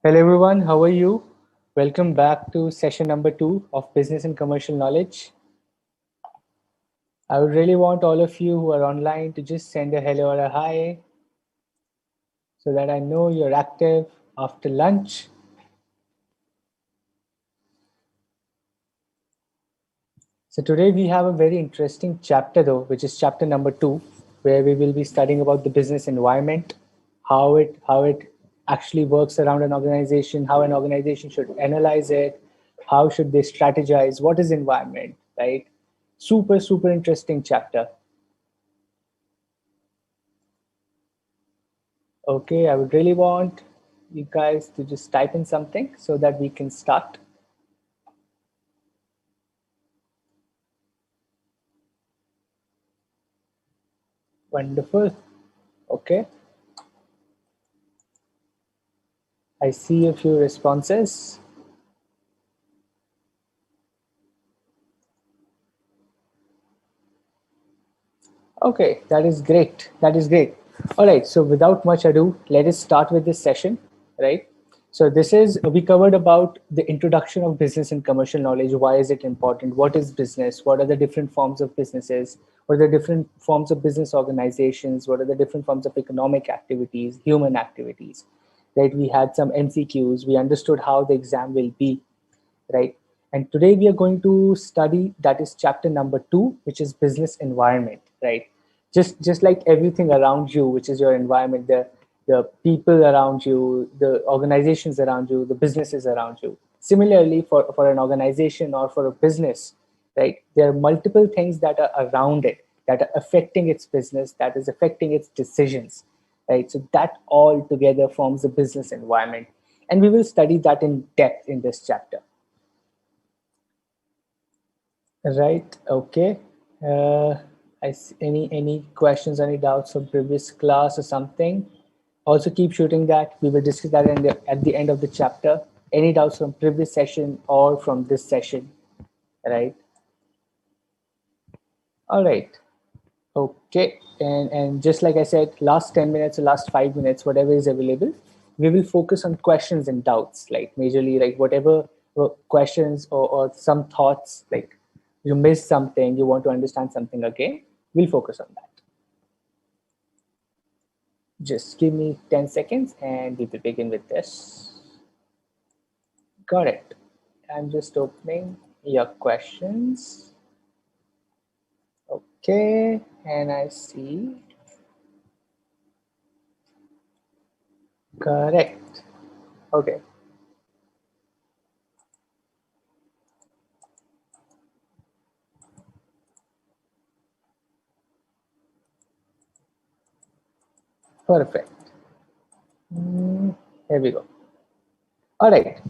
Hello everyone, how are you? Welcome back to session number 2 of Business and Commercial Knowledge. I would really want all of you who are online to just send a hello or a hi so that I know you're active after lunch. So today we have a very interesting chapter though, which is chapter number 2, where we will be studying about the business environment, how it actually works around an organization, how an organization should analyze it, how should they strategize, what is environment, right? Super interesting chapter. Okay, I would really want you guys to just type in something so that we can start. Wonderful. Okay. I see a few responses. Okay, that is great. That is great. All right, so without much ado, let us start with this session, right? So this is, we covered about the introduction of business and commercial knowledge. Why is it important? What is business? What are the different forms of businesses? What are the different forms of business organizations? What are the different forms of economic activities, human activities, right? We had some MCQs. We understood how the exam will be, right? And today we are going to study, that is chapter number 2, which is business environment, right? Just like everything around you, which is your environment, the people around you, the organizations around you, the businesses around you. Similarly, for an organization or for a business, right? There are multiple things that are around it that are affecting its business, that is affecting its decisions, right? So that all together forms a business environment. And we will study that in depth in this chapter. Right. Okay. Uh, any questions, any doubts from previous class or something? Also, keep shooting that. We will discuss that at the end of the chapter. Any doubts from previous session or from this session? Right. All right. Okay. And just like I said, last 10 minutes or last 5 minutes, whatever is available, we will focus on questions and doubts. Like majorly, like whatever questions or some thoughts, like you missed something, you want to understand something again, we'll focus on that. Just give me 10 seconds and we will begin with this. Got it. I'm just opening your questions. Okay, and I see. Correct. Okay. Perfect. Here we go. All right.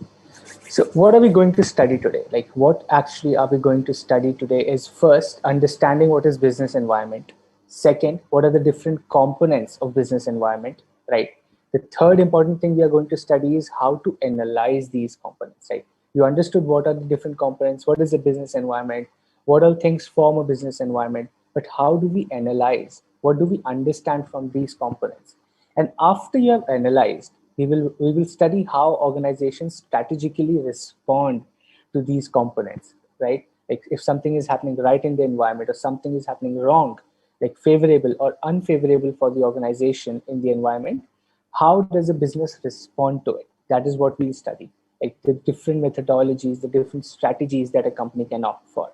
So, what are we going to study today? Like, what actually are we going to study today is first, understanding what is business environment. Second, what are the different components of business environment, right? The third important thing we are going to study is how to analyze these components, right? You understood what are the different components, what is the business environment, what all things form a business environment, but how do we analyze? What do we understand from these components? And after you have analyzed, we will study how organizations strategically respond to these components, right? Like if something is happening right in the environment or something is happening wrong, like favorable or unfavorable for the organization in the environment, how does a business respond to it? That is what we'll study, like the different methodologies, the different strategies that a company can opt for,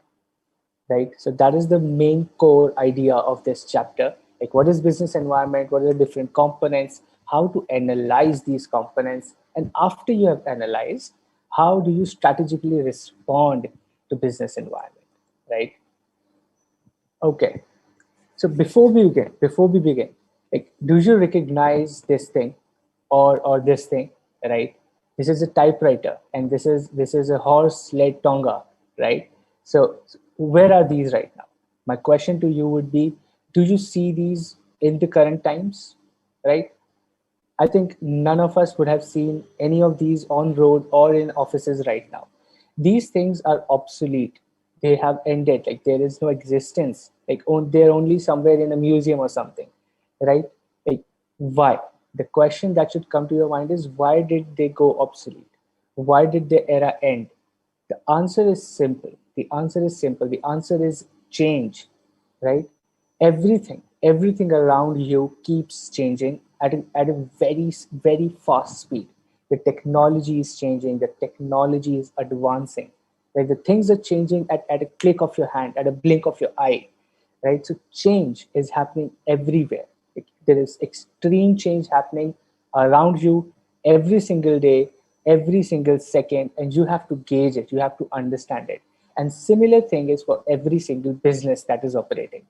right? So that is the main core idea of this chapter. Like what is business environment? What are the different components? How to analyze these components? And after you have analyzed, how do you strategically respond to business environment, right? Okay. So before we begin, like, do you recognize this thing or this thing, right? This is a typewriter, and this is a horse-led tonga, right? So where are these right now? My question to you would be, do you see these in the current times, right? I think none of us would have seen any of these on road or in offices right now. These things are obsolete. They have ended. Like there is no existence. Like they're only somewhere in a museum or something, right? Like why? The question that should come to your mind is, why did they go obsolete? Why did the era end? The answer is simple. The answer is simple. The answer is change, right? Everything around you keeps changing at a very fast speed. The technology is changing. The technology is advancing. Like the things are changing at a click of your hand, at a blink of your eye, right? So change is happening everywhere. There is extreme change happening around you every single day, every single second, and you have to gauge it, you have to understand it. And similar thing is for every single business that is operating,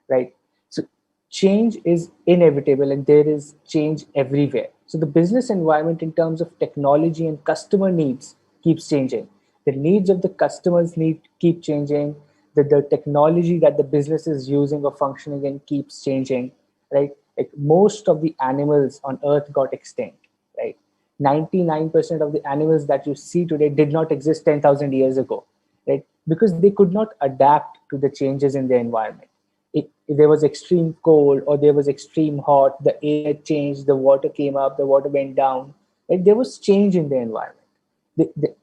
right? So change is inevitable and there is change everywhere. So the business environment in terms of technology and customer needs keeps changing. The needs of the customers need keep changing. The technology that the business is using or functioning in keeps changing, right? Like most of the animals on earth got extinct, right? 99% of the animals that you see today did not exist 10,000 years ago, right? Because they could not adapt to the changes in their environment. If there was extreme cold or there was extreme hot, the air changed, the water came up, the water went down, right? There was change in the environment.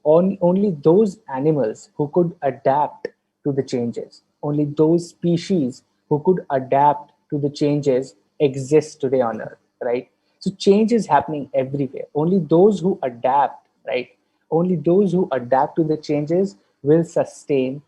Only those animals who could adapt to the changes, only those species who could adapt to the changes exist today on Earth, right? So change is happening everywhere. Only those who adapt, right? Only those who adapt to the changes will sustain.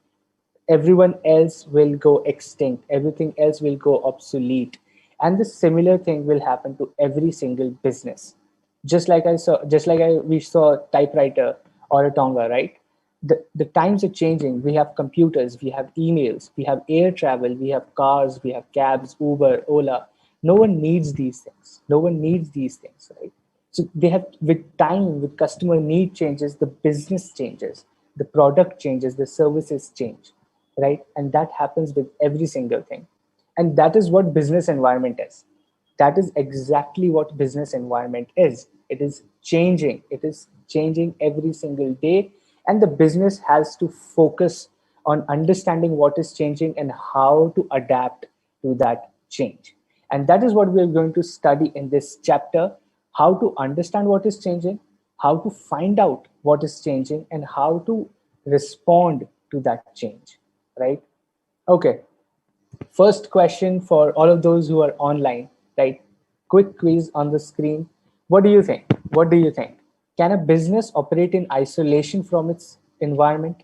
Everyone else will go extinct, everything else will go obsolete, and the similar thing will happen to every single business. We saw typewriter or a tonga, right? The times are changing. We have computers, we have emails, we have air travel, we have cars, we have cabs, Uber, Ola. No one needs these things, no one needs these things, right? So they have, with time, with customer need changes, the business changes, the product changes, the services change, right? And that happens with every single thing. And that is what business environment is. That is exactly what business environment is. It is changing. It is changing every single day. And the business has to focus on understanding what is changing and how to adapt to that change. And that is what we are going to study in this chapter: how to understand what is changing, how to find out what is changing, and how to respond to that change, right? Okay, first question for all of those who are online, right? Quick quiz on the screen. What do you think? What do you think? Can a business operate in isolation from its environment?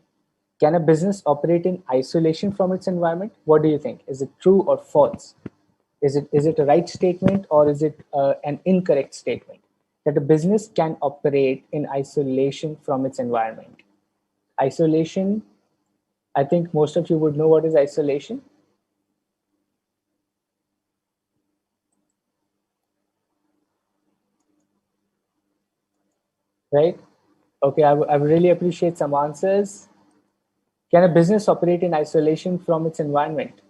Can a business operate in isolation from its environment? What do you think? Is it true or false? Is it a right statement or is it an incorrect statement that a business can operate in isolation from its environment? Isolation, I think most of you would know what is isolation, right? Okay, I would really appreciate some answers. Can a business operate in isolation from its environment?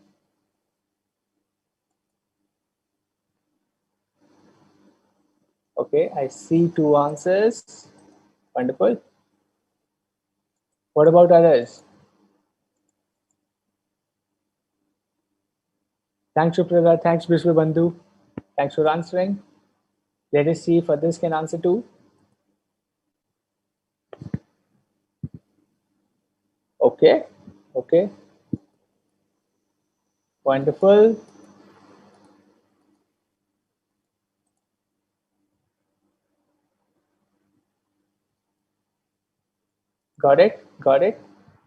Okay, I see two answers. Wonderful. What about others? Thanks, Suprada. Thanks, Vishwabandhu. Thanks for answering. Let us see if others can answer too. Okay, okay, wonderful. Got it, got it.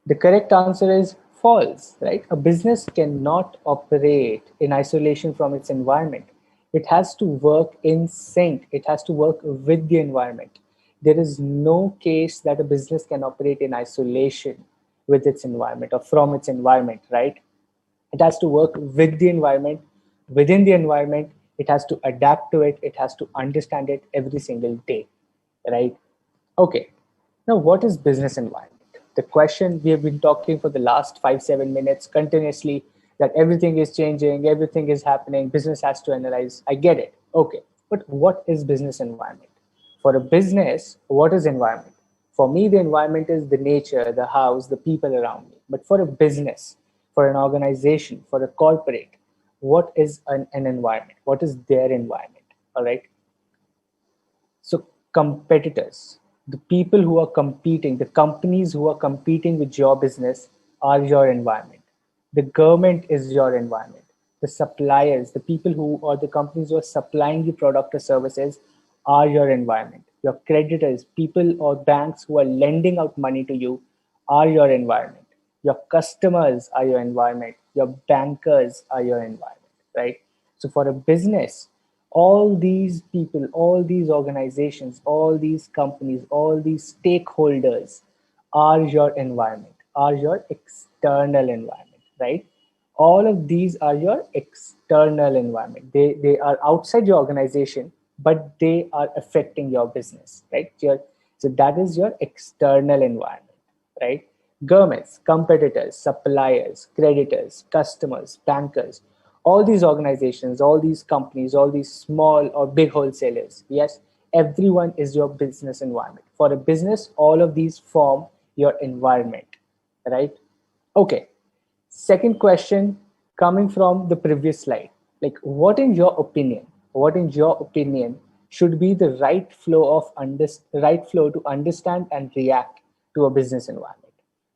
The correct answer is false, right? A business cannot operate in isolation from its environment. It has to work in sync, it has to work with the environment. There is no case that a business can operate in isolation with its environment or from its environment, right? It has to work with the environment, within the environment. It has to adapt to it. It has to understand it every single day, right? Okay. Now, what is business environment? The question we have been talking for the last 5, 7 minutes continuously, that everything is changing, everything is happening, business has to analyze. I get it. Okay. But what is business environment? For a business, what is environment? For me, the environment is the nature, the house, the people around me. But for a business, for an organization, for a corporate, what is an environment? What is their environment? All right. competitors, the people who are competing, the companies who are competing with your business are your environment. The government is your environment. The suppliers, the people who or the companies who are supplying you product or services are your environment. Your creditors, people or banks who are lending out money to you are your environment. Your customers are your environment. Your bankers are your environment, right? So for a business, all these people, all these organizations, all these companies, all these stakeholders are your environment, are your external environment, right? All of these are your external environment. They are outside your organization, but they are affecting your business, right? So that is your external environment, right? Governments, competitors, suppliers, creditors, customers, bankers, all these organizations, all these companies, all these small or big wholesalers, yes, everyone is your business environment. For a business, all of these form your environment, right? Okay. Second question, coming from the previous slide, like what in your opinion should be the right flow to understand and react to a business environment?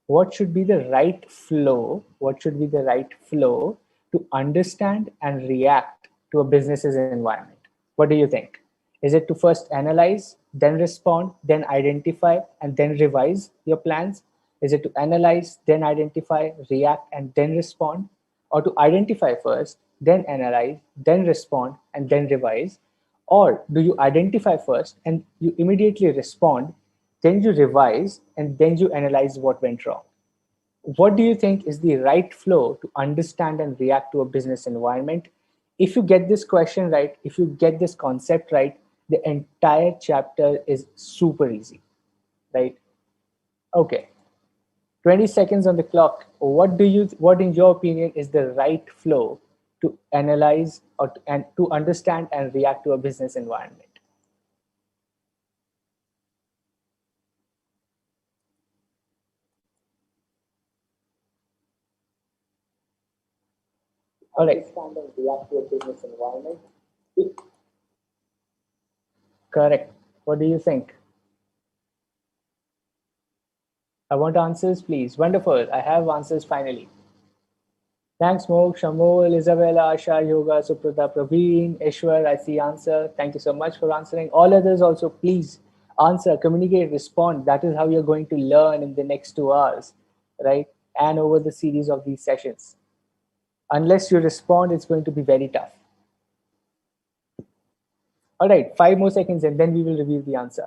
What should be the right flow? What should be the right flow to understand and react to a business's environment? What do you think? Is it to first analyze, then respond, then identify, and then revise your plans? Is it to analyze, then identify, react, and then respond? Or to identify first, then analyze, then respond, and then revise? Or do you identify first and you immediately respond, then you revise, and then you analyze what went wrong? What do you think is the right flow to understand and react to a business environment? If you get this question right, if you get this concept right, the entire chapter is super easy, right? Okay, 20 seconds on the clock. What in your opinion is the right flow to analyze and to understand and react to a business environment? All right. Understand and react to a business environment. Correct. What do you think? I want answers, please. Wonderful. I have answers finally. Thanks, Mok, Shamol, Isabella, Asha, Yoga, Suprata, Praveen, Ishwar. I see answer. Thank you so much for answering. All others also, please answer, communicate, respond. That is how you're going to learn in the next 2 hours, right? And over the series of these sessions. Unless you respond, it's going to be very tough. All right, 5 more seconds and then we will review the answer.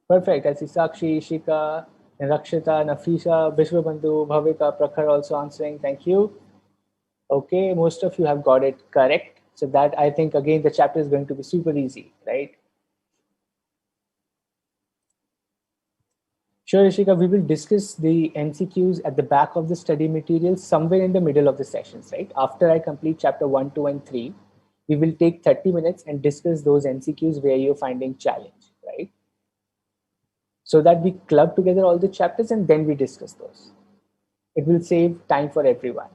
Perfect. I see Sakshi, Ishika, Rakshita, Nafisa, Bishwabandhu, Bhavika, Prakhar also answering. Thank you. Okay, most of you have got it correct. So that I think again the chapter is going to be super easy, right? Sure, Ishika, we will discuss the MCQs at the back of the study material somewhere in the middle of the sessions, right? After I complete chapter 1, 2, and 3, we will take 30 minutes and discuss those MCQs where you're finding challenge, right? So that we club together all the chapters and then we discuss those. It will save time for everyone,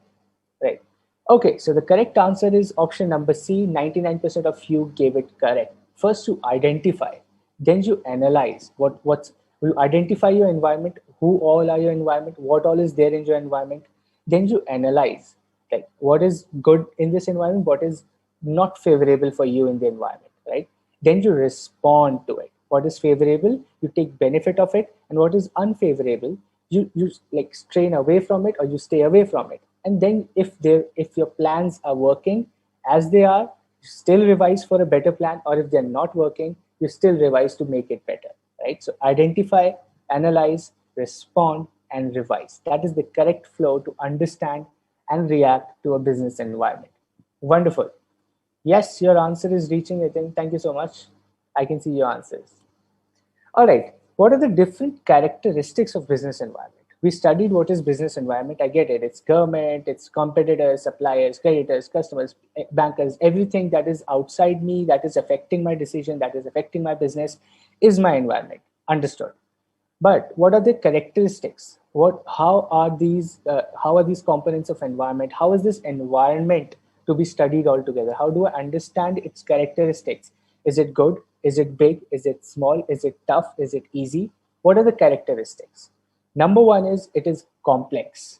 right? Okay, so the correct answer is option number C. 99% of you gave it correct. First you identify, then you analyze what's you identify your environment, who all are your environment, what all is there in your environment. Then you analyze, like what is good in this environment, what is not favorable for you in the environment, right? Then you respond to it. What is favorable, you take benefit of it, and what is unfavorable, you like strain away from it or you stay away from it. And then if your plans are working as they are, you still revise for a better plan, or if they're not working, you still revise to make it better, right? So identify, analyze, respond, and revise. That is the correct flow to understand and react to a business environment. Wonderful. Yes, your answer is reaching, Nitin. Thank you so much. I can see your answers. All right. What are the different characteristics of business environment? We studied what is business environment. I get it. It's government, it's competitors, suppliers, creditors, customers, bankers, everything that is outside me, that is affecting my decision, that is affecting my business is my environment. Understood. But what are the characteristics? How are these components of environment? How is this environment to be studied altogether? How do I understand its characteristics? Is it good? Is it big? Is it small? Is it tough? Is it easy? What are the characteristics? Number one is it is complex.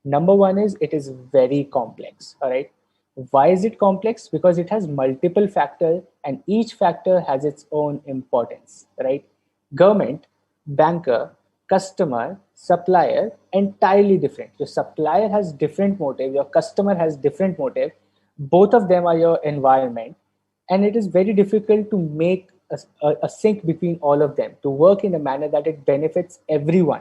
Number one is it is very complex. All right. Why is it complex? Because it has multiple factors and each factor has its own importance. Right. Government, banker, customer, supplier, entirely different. Your supplier has different motive, your customer has different motive. Both of them are your environment, and it is very difficult to make a sync between all of them to work in a manner that it benefits everyone.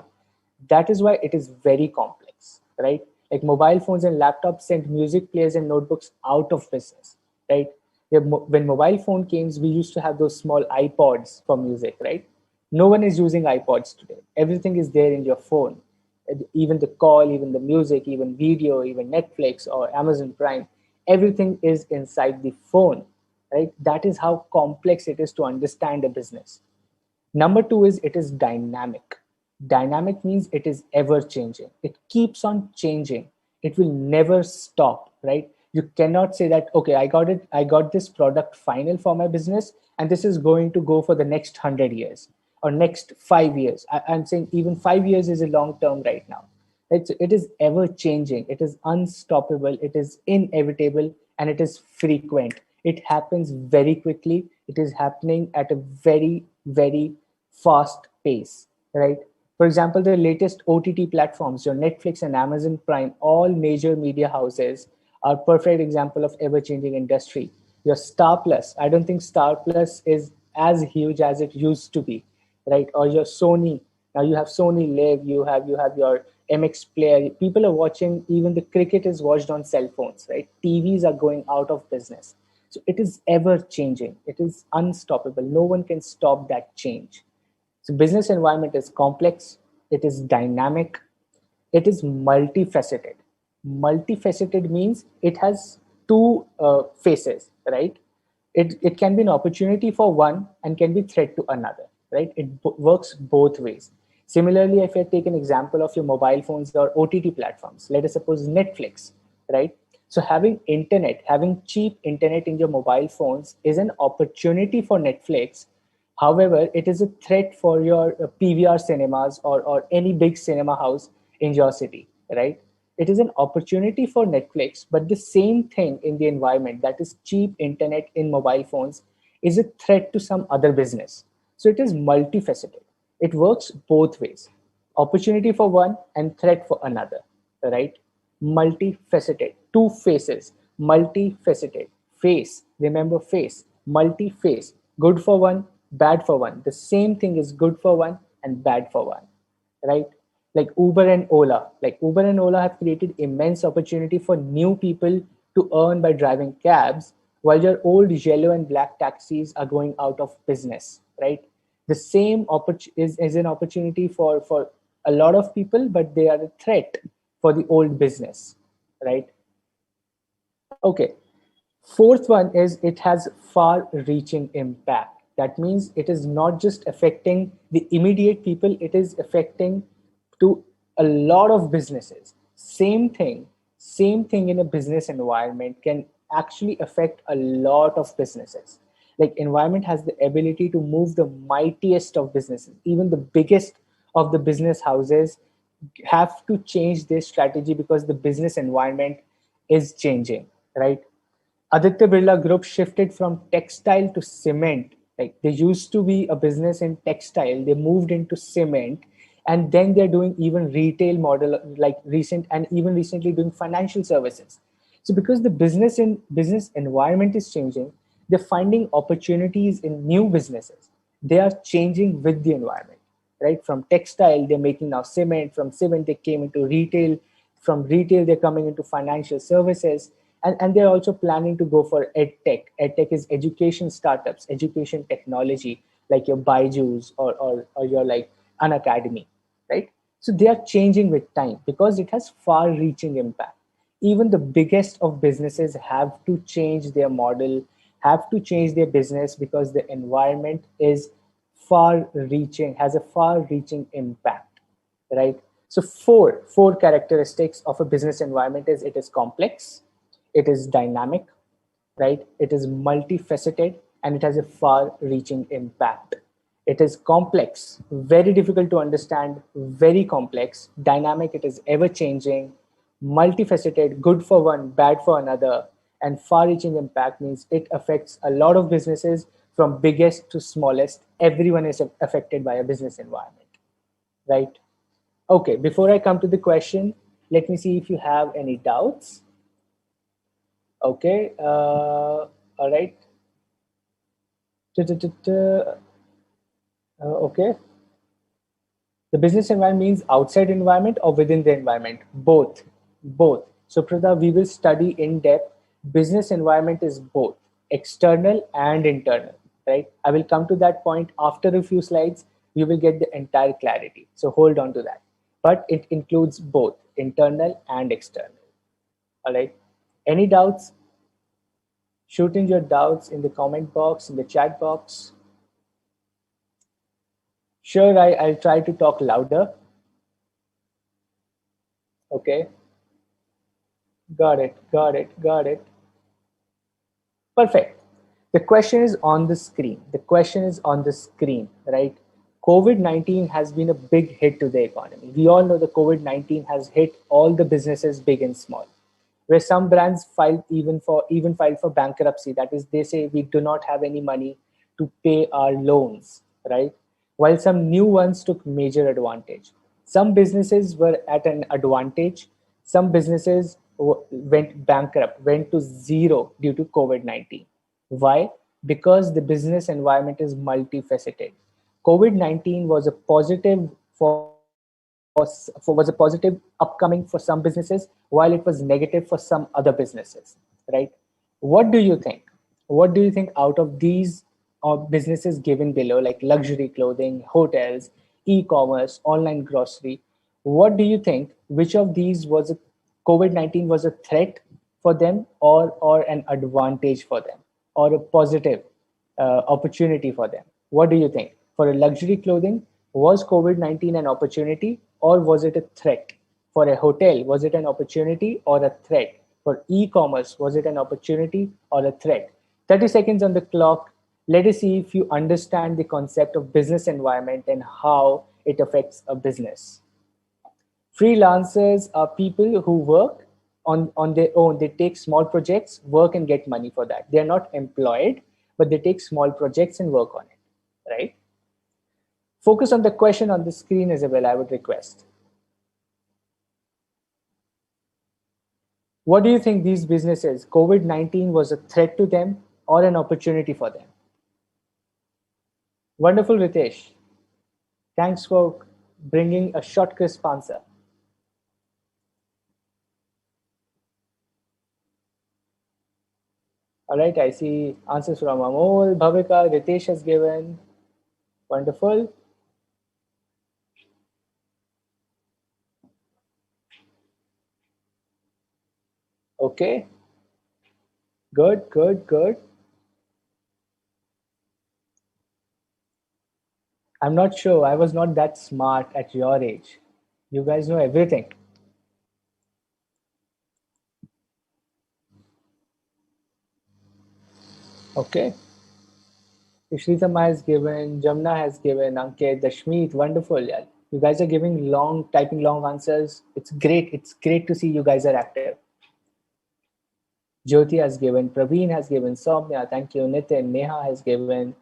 That is why it is very complex, right? Like mobile phones and laptops sent music players and notebooks out of business, right? When mobile phone came, we used to have those small iPods for music, right? No one is using iPods today. Everything is there in your phone. Even the call, even the music, even video, even Netflix or Amazon Prime, everything is inside the phone, right? That is how complex it is to understand a business. Number two is it is dynamic. Dynamic means it is ever changing. It keeps on changing. It will never stop, right? You cannot say that, okay, I got this product final for my business, and this is going to go for the next 100 years or next 5 years. I'm saying even 5 years is a long term right now. It is ever changing. It is unstoppable. It is inevitable and it is frequent. It happens very quickly. It is happening at a very, very fast pace, right? For example, the latest OTT platforms, your Netflix and Amazon Prime, all major media houses are perfect example of ever-changing industry. Your Star Plus, I don't think Star Plus is as huge as it used to be, right? Or your Sony, now you have Sony Live, you have your MX Player. People are watching, even the cricket is watched on cell phones, right? TVs are going out of business. So it is ever changing. It is unstoppable. No one can stop that change. So business environment is complex, it is dynamic, it is multifaceted. Multifaceted means it has two faces, right? It can be an opportunity for one and can be threat to another, right? It works both ways. Similarly, if I take an example of your mobile phones or OTT platforms, let us suppose Netflix, right? So having internet, having cheap internet in your mobile phones is an opportunity for Netflix. However, it is a threat for your PVR cinemas or any big cinema house in your city, right? It is an opportunity for Netflix, but the same thing in the environment, that is cheap internet in mobile phones, is a threat to some other business. So it is multifaceted. It works both ways. Opportunity for one and threat for another, right? Multifaceted, two faces, multifaceted, face, remember face, multi-face, good for one, bad for one. The same thing is good for one and bad for one, right? Like Uber and Ola. Like Uber and Ola have created immense opportunity for new people to earn by driving cabs, while your old yellow and black taxis are going out of business, right? The same is an opportunity for a lot of people, but they are a threat for the old business, right? Okay. Fourth one is it has far reaching impact. That means it is not just affecting the immediate people, it is affecting to a lot of businesses. Same thing in a business environment can actually affect a lot of businesses. Like environment has the ability to move the mightiest of businesses, even the biggest of the business houses have to change their strategy because the business environment is changing, right? Aditya Birla Group shifted from textile to cement. Like they used to be a business in textile, they moved into cement, and then they're doing even retail model like recent and even recently doing financial services. So because the business environment is changing, they're finding opportunities in new businesses. They are changing with the environment, right? From textile, they're making now cement. From cement, they came into retail. From retail, they're coming into financial services. And they're also planning to go for edtech. Edtech is education startups, education technology, like your Byju's or your like an academy, right? So they are changing with time because it has far reaching impact. Even the biggest of businesses have to change their model, have to change their business because the environment is far reaching, has a far reaching impact, right? So four characteristics of a business environment is: it is complex, it is dynamic, right? It is multifaceted, and it has a far-reaching impact. It is complex, very difficult to understand, very complex, dynamic, it is ever-changing, multifaceted, good for one, bad for another, and far-reaching impact means it affects a lot of businesses from biggest to smallest. Everyone is affected by a business environment, right? Okay, before I come to the question, let me see if you have any doubts. Okay, all right. Okay. The business environment means outside environment or within the environment? Both. Both. So, Pradha, we will study in depth. Business environment is both external and internal, right? I will come to that point after a few slides. You will get the entire clarity. So, hold on to that. But it includes both internal and external. All right. Any doubts? Shoot in your doubts in the comment box, in the chat box. Sure, I'll try to talk louder. Okay. Got it, got it, got it. Perfect. The question is on the screen. The question is on the screen, right? COVID-19 has been a big hit to the economy. We all know the COVID-19 has hit all the businesses, big and small, where some brands filed for bankruptcy. That is, they say we do not have any money to pay our loans, right? While some new ones took major advantage. Some businesses were at an advantage. Some businesses went bankrupt, went to zero due to COVID-19. Why? Because the business environment is multifaceted. COVID-19 was a positive was a positive upcoming for some businesses, while it was negative for some other businesses, right? What do you think? What do you think out of these businesses given below, like luxury clothing, hotels, e-commerce, online grocery? What do you think? Which of these was a COVID-19 was a threat for them, or an advantage for them, or a positive opportunity for them? What do you think? For a luxury clothing, was COVID-19 an opportunity, or was it a threat? For a hotel, was it an opportunity or a threat? For e-commerce, was it an opportunity or a threat? 30 seconds on the clock. Let us see if you understand the concept of business environment and how it affects a business. Freelancers are people who work on their own. They take small projects, work and get money for that. They are not employed, but they take small projects and work on it, right? Focus on the question on the screen as well, I would request. What do you think these businesses, COVID-19 was a threat to them or an opportunity for them? Wonderful, Ritesh. Thanks for bringing a short, crisp answer. All right, I see answers from Amol, Bhavika, Ritesh has given. Wonderful. Okay. Good, good, good. I'm not sure. I was not that smart at your age. You guys know everything. Okay. Ishrita has given, Jamna has given, Ankit, Dashmeet, wonderful. Yeah. You guys are giving typing long answers. It's great. It's great to see you guys are active. Jyoti has given, Praveen has given, Soumya, thank you, Nitin, Neha has given,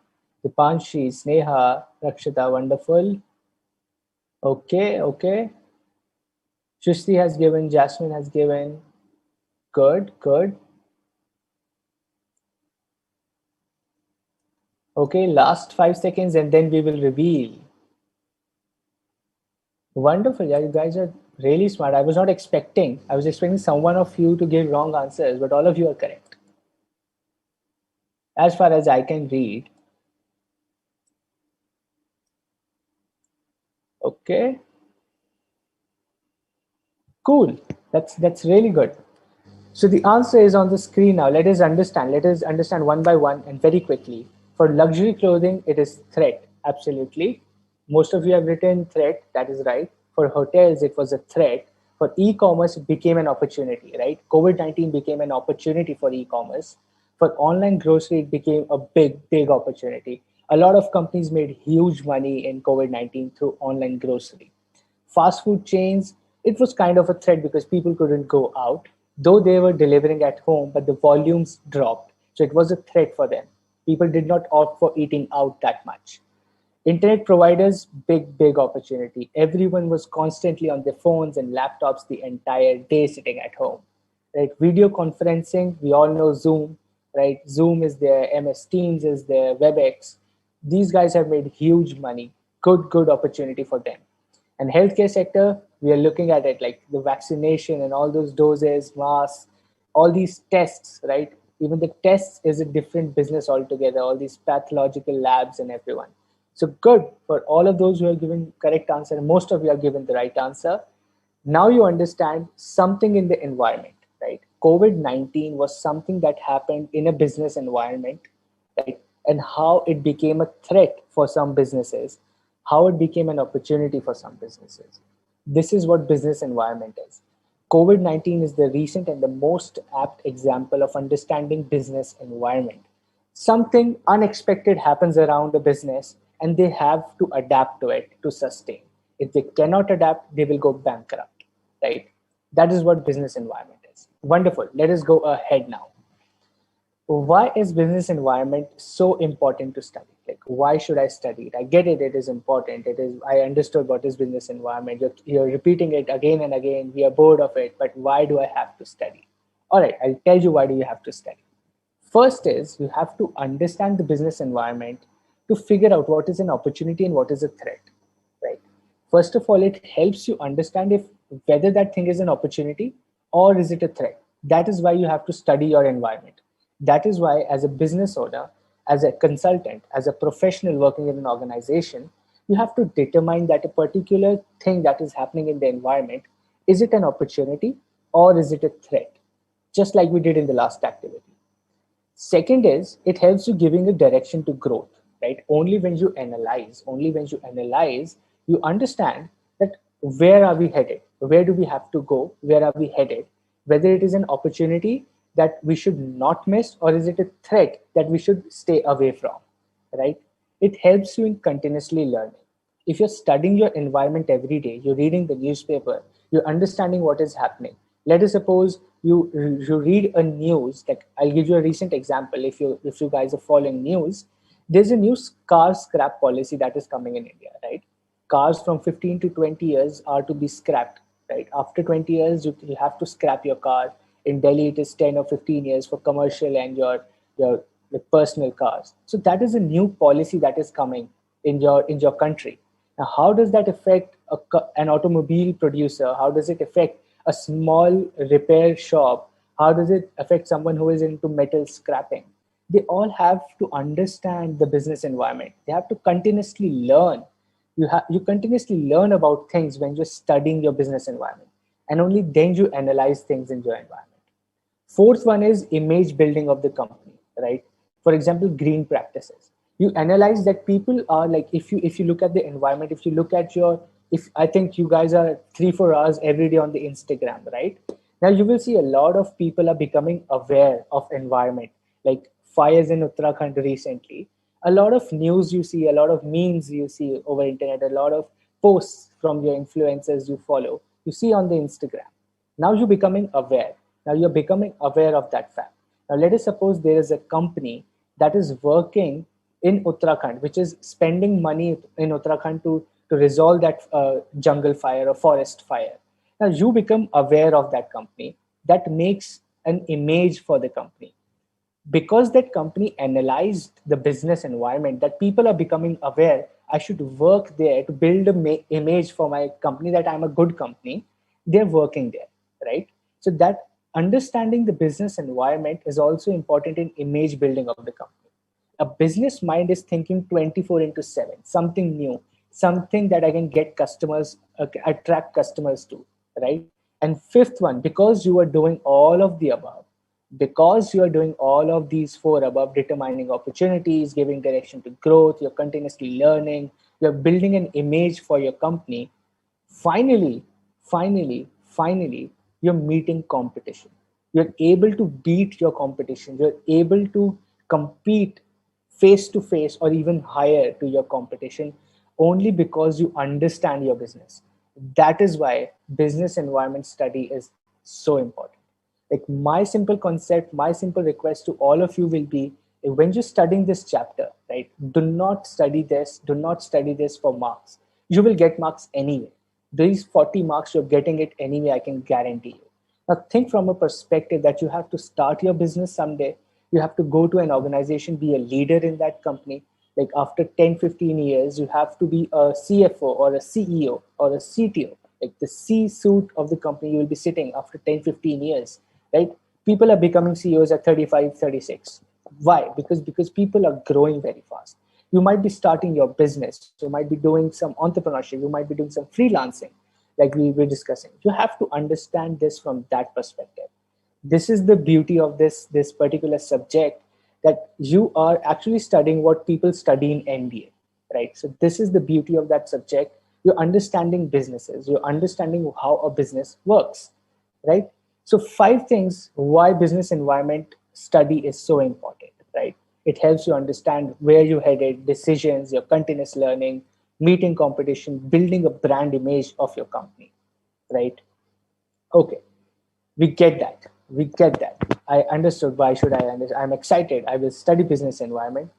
Dipanshi, Sneha, Rakshita, wonderful. Okay, okay. Shrishti has given, Jasmine has given. Good, good. Okay, last 5 seconds and then we will reveal. Wonderful. Yeah, you guys are really smart. I was expecting someone of you to give wrong answers, but all of you are correct. As far as I can read. Okay. Cool. That's really good. So the answer is on the screen now. Let us understand. Let us understand one by one and very quickly. For luxury clothing, it is threat. Absolutely. Most of you have written threat. That is right. For hotels, it was a threat. For e-commerce, it became an opportunity, right? COVID-19 became an opportunity for e-commerce. For online grocery, it became a big opportunity. A lot of companies made huge money in COVID-19 through online grocery. Fast food chains, it was kind of a threat because people couldn't go out, though they were delivering at home, but the volumes dropped. So it was a threat for them. People did not opt for eating out that much. Internet providers, big opportunity. Everyone was constantly on their phones and laptops the entire day sitting at home. Right? Video conferencing, we all know Zoom, right? Zoom is there, MS Teams is there, WebEx. These guys have made huge money. Good opportunity for them. And healthcare sector, we are looking at it like the vaccination and all those doses, masks, all these tests, right? Even the tests is a different business altogether, all these pathological labs and everyone. So good for all of those who are given correct answer. Most of you are given the right answer. Now you understand something in the environment, right? COVID-19 was something that happened in a business environment, right? And how it became a threat for some businesses, how it became an opportunity for some businesses. This is what business environment is. COVID-19 is the recent and the most apt example of understanding business environment. Something unexpected happens around a business and they have to adapt to it to sustain. If they cannot adapt, they will go bankrupt, right? That is what business environment is. Wonderful. Let us go ahead now. Why is business environment so important to study? Like, why should I study it? I get it. It is important. It is. I understood what is business environment. You're repeating it again and again. We are bored of it. But why do I have to study? All right. I'll tell you why do you have to study. First is you have to understand the business environment to figure out what is an opportunity and what is a threat, right? First of all, it helps you understand if whether that thing is an opportunity or is it a threat. That is why you have to study your environment. That is why as a business owner, as a consultant, as a professional working in an organization, you have to determine that a particular thing that is happening in the environment, is it an opportunity or is it a threat? Just like we did in the last activity. Second is it helps you giving a direction to growth, right? Only when you analyze, you understand that where are we headed? Where do we have to go? Where are we headed? Whether it is an opportunity that we should not miss or is it a threat that we should stay away from, right? It helps you in continuously learning. If you're studying your environment every day, you're reading the newspaper, you're understanding what is happening. Let us suppose you read a news. Like I'll give you a recent example. If you guys are following news, there's a new car scrap policy that is coming in India, right? Cars from 15 to 20 years are to be scrapped, right? After 20 years, you have to scrap your car. In Delhi, it is 10 or 15 years for commercial and your like personal cars. So that is a new policy that is coming in your country. Now, how does that affect an automobile producer? How does it affect a small repair shop? How does it affect someone who is into metal scrapping? They all have to understand the business environment. They have to continuously learn. You continuously learn about things when you're studying your business environment, and only then you analyze things in your environment. Fourth one is image building of the company, right? For example, green practices. You analyze that people are like, if you look at the environment, if you look at if I think you guys are 3-4 hours every day on the Instagram, right? Now you will see a lot of people are becoming aware of environment, like fires in Uttarakhand recently. A lot of news you see, a lot of memes you see over internet, a lot of posts from your influencers you follow, you see on the Instagram. Now you're becoming aware. Now you're becoming aware of that fact. Now let us suppose there is a company that is working in Uttarakhand, which is spending money in Uttarakhand to resolve that jungle fire or forest fire. Now you become aware of that company. That makes an image for the company. Because that company analyzed the business environment, that people are becoming aware, I should work there to build a image for my company that I'm a good company. They're working there, right? So that understanding the business environment is also important in image building of the company. A business mind is thinking 24 into 7, something new, something that I can get customers, attract customers to, right? And fifth one, because you are doing all of the above, because you are doing all of these four above, determining opportunities, giving direction to growth, you're continuously learning, you're building an image for your company. Finally, finally, you're meeting competition. You're able to beat your competition. You're able to compete face to face or even higher to your competition only because you understand your business. That is why business environment study is so important. Like my simple concept, my simple request to all of you will be, when you're studying this chapter, right, do not study this for marks. You will get marks anyway. These 40 marks, you're getting it anyway, I can guarantee you. Now think from a perspective that you have to start your business someday. You have to go to an organization, be a leader in that company. Like after 10, 15 years, you have to be a CFO or a CEO or a CTO. Like the C suite of the company, you will be sitting after 10, 15 years, right? People are becoming CEOs at 35, 36. Why? Because people are growing very fast. You might be starting your business, you might be doing some entrepreneurship, you might be doing some freelancing, like we were discussing. You have to understand this from that perspective. This is the beauty of this particular subject, that you are actually studying what people study in MBA, right? So this is the beauty of that subject. You're understanding businesses, you're understanding how a business works, right? So 5 things why business environment study is so important, right? It helps you understand where you headed, decisions, your continuous learning, meeting competition, building a brand image of your company, right? Okay, we get that. We get that. I understood. Why should I understand? I'm excited. I will study business environment.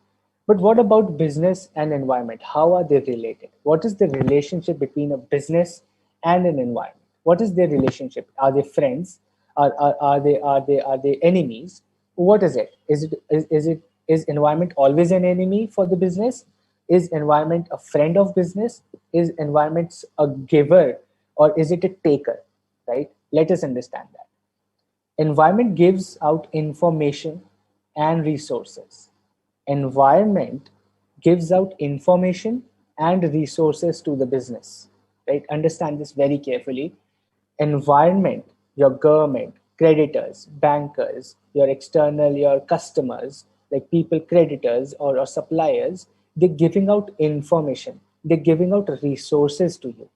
But what about business and environment? How are they related? What is the relationship between a business and an environment? What is their relationship? Are they friends? Are they enemies? What is it? Is environment always an enemy for the business? Is environment a friend of business? Is environment a giver, or is it a taker? Right? Let us understand that. Environment gives out information and resources. Environment gives out information and resources to the business. Right? Understand this very carefully. Environment, your government, creditors, bankers, your external, your customers, like people, creditors or suppliers, they're giving out information. They're giving out resources to you,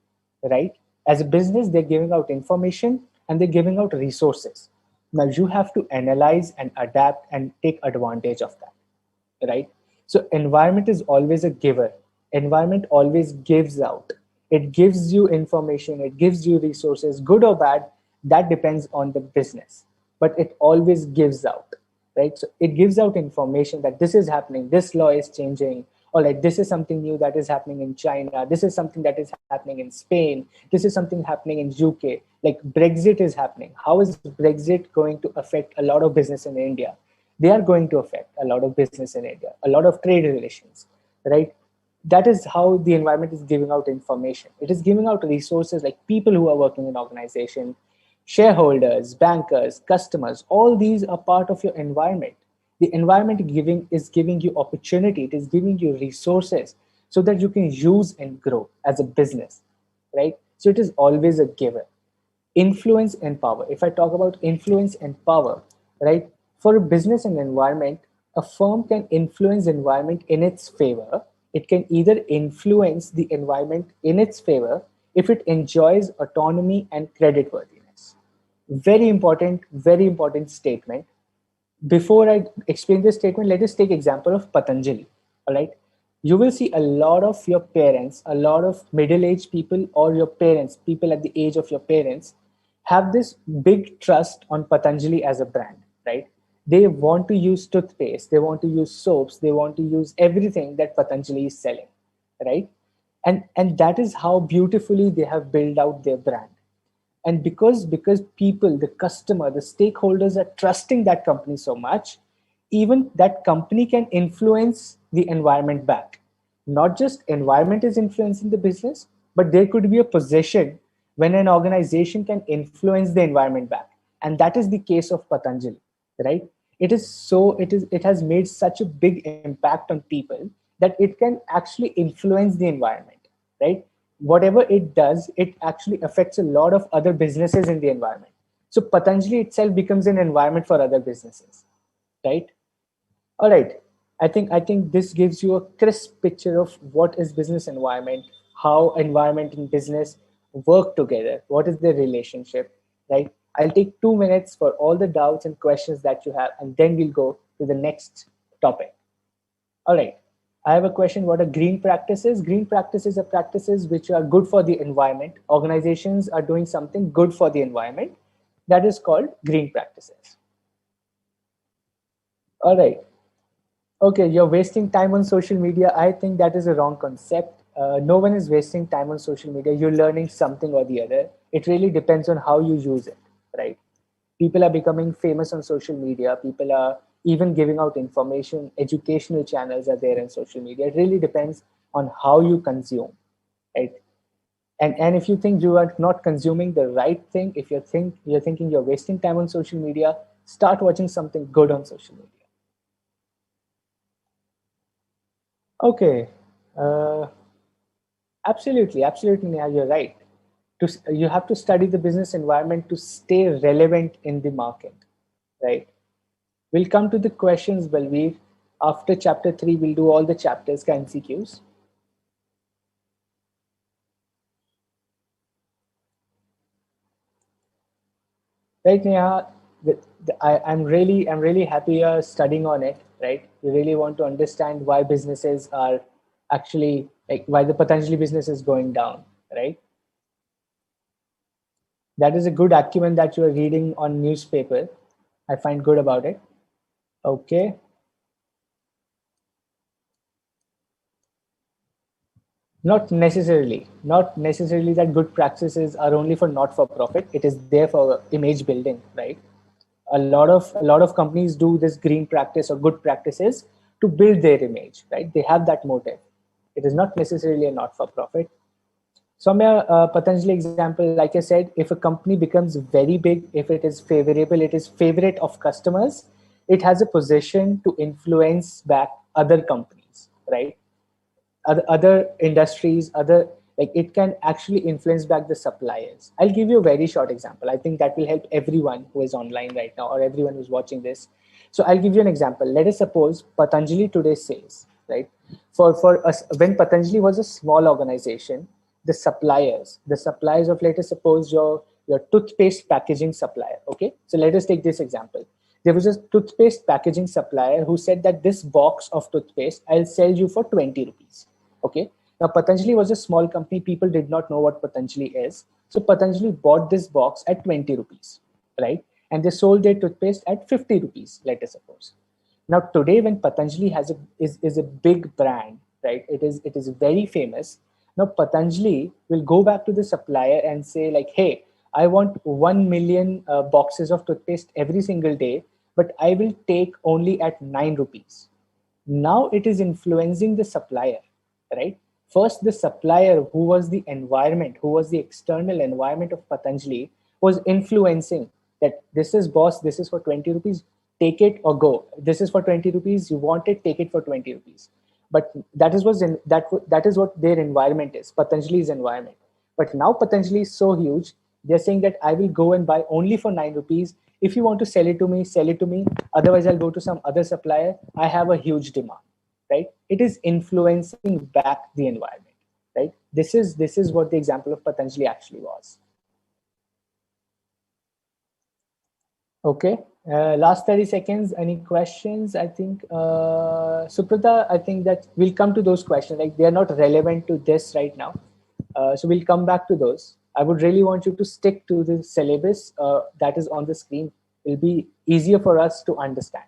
right? As a business, they're giving out information and they're giving out resources. Now you have to analyze and adapt and take advantage of that, right? So environment is always a giver. Environment always gives out. It gives you information, it gives you resources, good or bad, that depends on the business. But it always gives out, right? So it gives out information that this is happening, this law is changing, or like this is something new that is happening in China, this is something that is happening in Spain, this is something happening in UK, like Brexit is happening. How is Brexit going to affect a lot of business in India? They are going to affect a lot of business in India, a lot of trade relations, right? That is how the environment is giving out information. It is giving out resources like people who are working in organization, shareholders, bankers, customers. All these are part of your environment. The environment is giving you opportunity. It is giving you resources so that you can use and grow as a business, right? So it is always a giver. Influence and power. If I talk about influence and power, right, for a business and environment, a firm can influence the environment in its favor. It can either influence the environment in its favor if it enjoys autonomy and creditworthiness. Very important statement. Before I explain this statement, let us take example of Patanjali. All right, you will see a lot of your parents, a lot of middle-aged people, or your parents, people at the age of your parents, have this big trust on Patanjali as a brand, right? They want to use toothpaste, they want to use soaps, they want to use everything that Patanjali is selling, right? And that is how beautifully they have built out their brand. And because people, the customer, the stakeholders are trusting that company so much, even that company can influence the environment back. Not just environment is influencing the business, but there could be a position when an organization can influence the environment back, and that is the case of Patanjali, right? It has made such a big impact on people that it can actually influence the environment, right? Whatever it does, it actually affects a lot of other businesses in the environment. So Patanjali itself becomes an environment for other businesses, right? All right. I think this gives you a crisp picture of what is business environment, how environment in business work together? What is their relationship, right? I'll take 2 minutes for all the doubts and questions that you have, and then we'll go to the next topic. All right. I have a question. What are green practices? Green practices are practices which are good for the environment. Organizations are doing something good for the environment. That is called green practices. All right. Okay, you're wasting time on social media. I think that is a wrong concept. No one is wasting time on social media. You're learning something or the other. It really depends on how you use it, right? People are becoming famous on social media. People are even giving out information. Educational channels are there in social media. It really depends on how you consume, right? And if you think you are not consuming the right thing, if you're thinking you're wasting time on social media, start watching something good on social media. Okay. Uh, Absolutely, absolutely, Neha, you're right. You have to study the business environment to stay relevant in the market, right? We'll come to the questions, Balveer. After chapter 3, we'll do all the chapters, MCQs. Right, Neha? I'm really happy you're studying on it, right? You really want to understand why businesses are actually, like, why the Patanjali business is going down, right? That is a good acumen that you are reading on newspaper. I find good about it. Okay. Not necessarily that good practices are only for not for profit. It is there for image building, right? A lot of companies do this green practice or good practices to build their image, right? They have that motive. It is not necessarily a not for profit. Soumya, Patanjali example, like I said, if a company becomes very big, if it is favorable, it is favorite of customers, it has a position to influence back other companies, right? Other industries, other, like, it can actually influence back the suppliers. I'll give you a very short example. I think that will help everyone who is online right now or everyone who's watching this. So I'll give you an example. Let us suppose Patanjali today says, right, for us, when Patanjali was a small organization, the suppliers of, let us suppose, your toothpaste packaging supplier. Okay, so let us take this example. There was a toothpaste packaging supplier who said that this box of toothpaste I'll sell you for 20 rupees. Okay. Now Patanjali was a small company. People did not know what Patanjali is. So Patanjali bought this box at 20 rupees, right? And they sold their toothpaste at 50 rupees, let us suppose. Now today, when Patanjali is a big brand, right? It is very famous. Now Patanjali will go back to the supplier and say like, hey, I want 1 million boxes of toothpaste every single day, but I will take only at 9 rupees. Now it is influencing the supplier, right? First, the supplier, who was the environment, who was the external environment of Patanjali, was influencing that this is, boss, this is for 20 rupees, take it or go. This is for 20 rupees, you want it, take it for 20 rupees. But that is what their environment is, Patanjali's environment. But now Patanjali is so huge, they're saying that I will go and buy only for 9 rupees. If you want to sell it to me, sell it to me. Otherwise, I'll go to some other supplier. I have a huge demand, right? It is influencing back the environment, right? This is what the example of Patanjali actually was. Okay. Last 30 seconds. Any questions? I think, Suprata, I think that we'll come to those questions. Like, they are not relevant to this right now. So we'll come back to those. I would really want you to stick to the syllabus that is on the screen. It'll be easier for us to understand,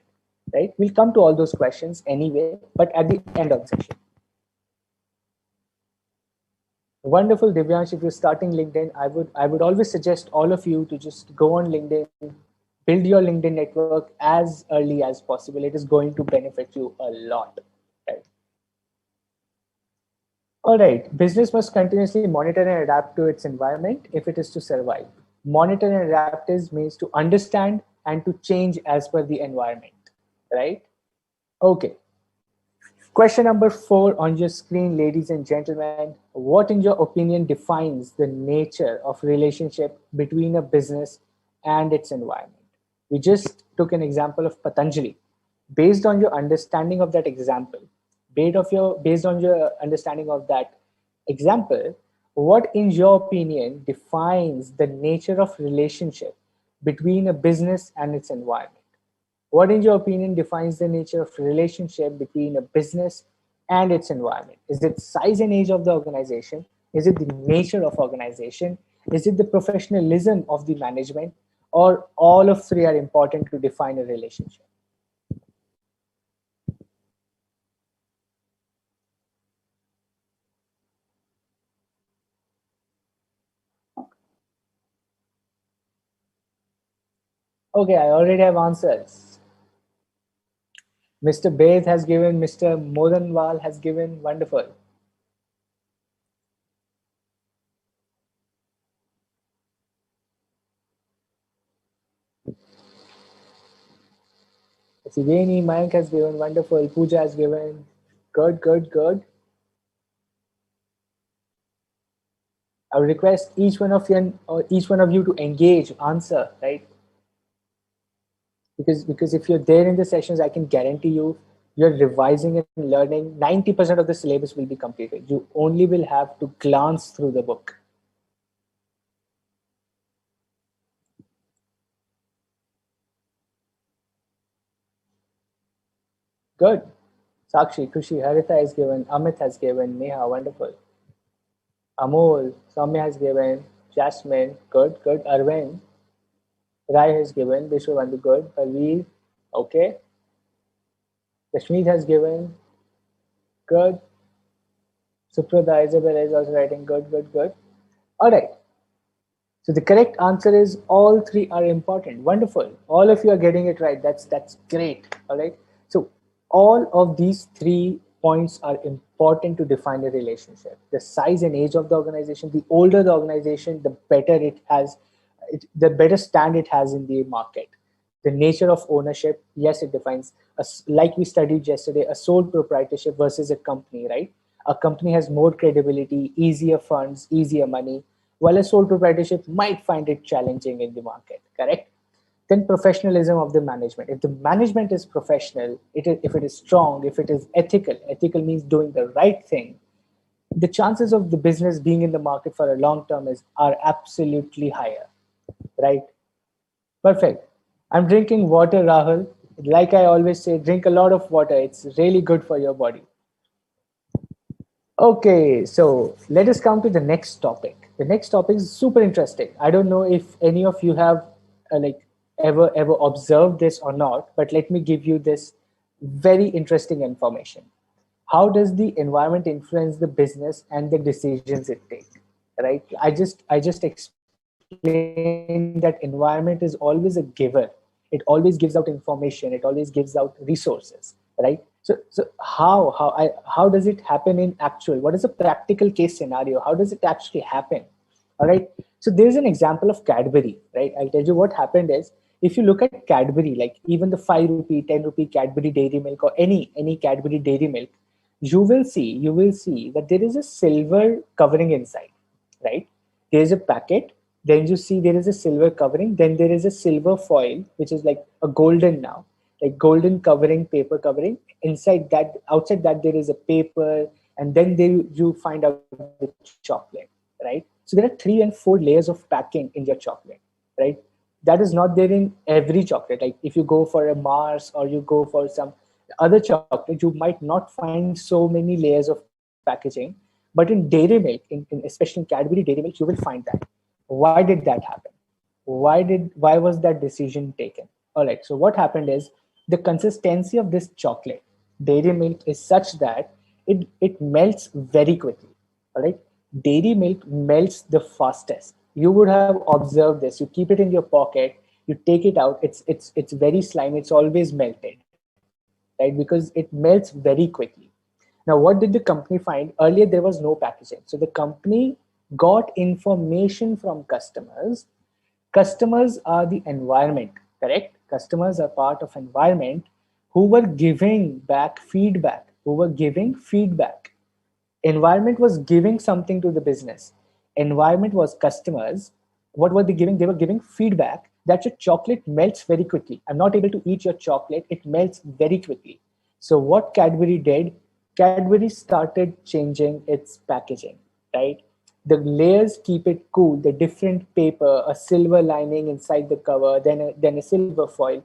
right? We'll come to all those questions anyway, but at the end of the session. Wonderful, Divyansh. If you're starting LinkedIn, I would always suggest all of you to just go on LinkedIn, build your LinkedIn network as early as possible. It is going to benefit you a lot. Right? All right. Business must continuously monitor and adapt to its environment if it is to survive. Monitor and adapt means to understand and to change as per the environment. Right? Okay. Question number 4 on your screen, ladies and gentlemen. What, in your opinion, defines the nature of relationship between a business and its environment? We just took an example of Patanjali. Based on your understanding of that example, based on your understanding of that example, What in your opinion defines the nature of relationship between a business and its environment? What in your opinion defines the nature of relationship between a business and its environment? Is it size and age of the organization? Is it the nature of organization? Is it the professionalism of the management? Or all of three are important to define a relationship? Okay, I already have answers. Mr. Beth has given, Mr. Modanwal has given, wonderful. Siveni, Mayank has given, wonderful. Pooja has given, good, good, good. I would request each one of you to engage, answer, right? Because if you're there in the sessions, I can guarantee you, you're revising and learning. 90% of the syllabus will be completed. You only will have to glance through the book. Good. Sakshi, Kushi, Haritha has given, Amit has given, Neha, wonderful. Amol, Soumya has given, Jasmine, good, good. Arvind, Rai has given, Vishwabandhu, good. Parveer, okay. Kashmir has given, good. Suprada Isabel is also writing, good, good, good. All right. So the correct answer is all three are important. Wonderful. All of you are getting it right. That's great. All right. So all of these 3 points are important to define a relationship. The size and age of the organization. The older the organization, the better it has, the better stand it has in the market. The nature of ownership, yes, it defines, like we studied yesterday, a sole proprietorship versus a company, right? A company has more credibility, easier funds, easier money, while a sole proprietorship might find it challenging in the market, correct? Then professionalism of the management. If the management is professional, if it is strong, if it is ethical, ethical means doing the right thing, the chances of the business being in the market for a long term are absolutely higher, right? Perfect. I'm drinking water, Rahul. Like I always say, drink a lot of water. It's really good for your body. Okay, so let us come to the next topic. The next topic is super interesting. I don't know if any of you have like ever observed this or not, but let me give you this very interesting information. How does the environment influence the business and the decisions it takes? Right? I just explained that environment is always a giver. It always gives out information. It always gives out resources. Right? So how does it happen in actual? What is a practical case scenario? How does it actually happen? All right. So there's an example of Cadbury, right? I'll tell you what happened is, if you look at Cadbury, like even the 5 rupee, 10 rupee Cadbury Dairy Milk, or any Cadbury Dairy Milk, you will see that there is a silver covering inside, right? There is a packet, then you see there is a silver covering, then there is a silver foil, which is like a golden now, like golden covering, paper covering. Inside that, outside that, there is a paper, and then you find out the chocolate, right? So there are 3 and 4 layers of packing in your chocolate, right? That is not there in every chocolate. Like if you go for a Mars or you go for some other chocolate, you might not find so many layers of packaging. But in dairy milk, especially in Cadbury dairy milk, you will find that. Why did that happen? Why was that decision taken? All right. So what happened is, the consistency of this chocolate, dairy milk, is such that it melts very quickly. All right. Dairy milk melts the fastest. You would have observed this. You keep it in your pocket, you take it out, it's very slimy, it's always melted, right? Because it melts very quickly. Now, what did the company find? Earlier, there was no packaging. So the company got information from customers. Customers are the environment, correct? Customers are part of environment who were giving back feedback, who were giving feedback. Environment was giving something to the business. Environment was customers. What were they giving? They were giving feedback that your chocolate melts very quickly. I'm not able to eat your chocolate. It melts very quickly. So what Cadbury did, Cadbury started changing its packaging, right? The layers keep it cool. The different paper, a silver lining inside the cover, then a silver foil.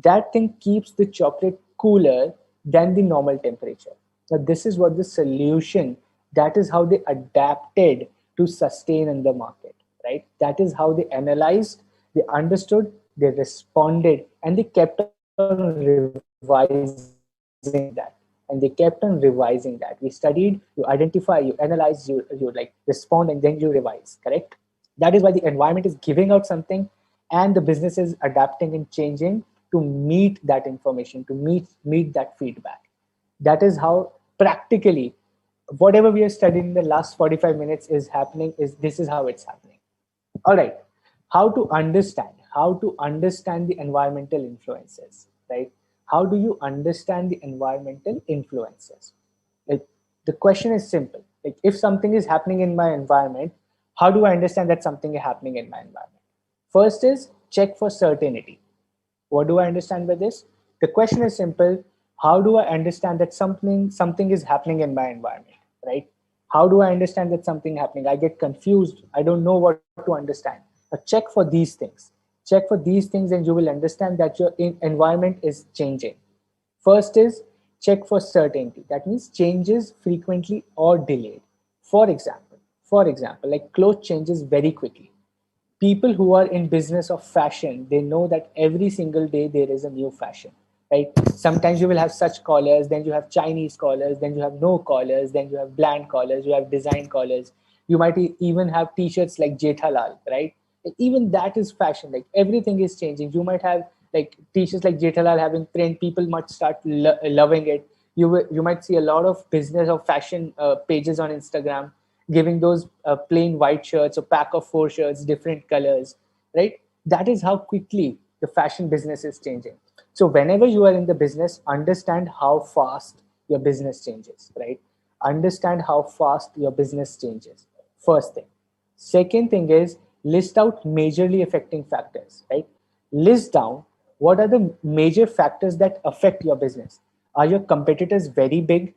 That thing keeps the chocolate cooler than the normal temperature. Now, this is what the solution, that is how they adapted to sustain in the market, right? That is how they analyzed, they understood, they responded, and they kept on revising that. And they kept on revising that. We studied, you identify, you analyze, you like respond, and then you revise, correct? That is why the environment is giving out something and the business is adapting and changing to meet that information, to meet that feedback. That is how practically whatever we are studying in the last 45 minutes is happening, is this is how it's happening. All right. How to understand the environmental influences, right? How do you understand the environmental influences? Like, the question is simple. Like, if something is happening in my environment, how do I understand that something is happening in my environment? First is check for certainty. What do I understand by this? The question is simple. How do I understand that something is happening in my environment, right? How do I understand that something happening? I get confused. I don't know what to understand. Check for these things. Check for these things, and you will understand that your environment is changing. First is check for certainty. That means changes frequently or delayed. For example, like clothes changes very quickly. People who are in business of fashion, they know that every single day there is a new fashion, right? Sometimes you will have such collars, then you have Chinese collars, then you have no collars, then you have bland collars, you have design collars. You might even have t-shirts like Jethalal, right? Even that is fashion. Like, everything is changing. You might have like t-shirts like Jethalal having print. People might start loving it. You might see a lot of business or fashion pages on Instagram giving those plain white shirts, a pack of 4 shirts, different colors, right? That is how quickly the fashion business is changing. So whenever you are in the business, understand how fast your business changes, right? Understand how fast your business changes. First thing. Second thing is list out majorly affecting factors, right? List down what are the major factors that affect your business. Are your competitors very big?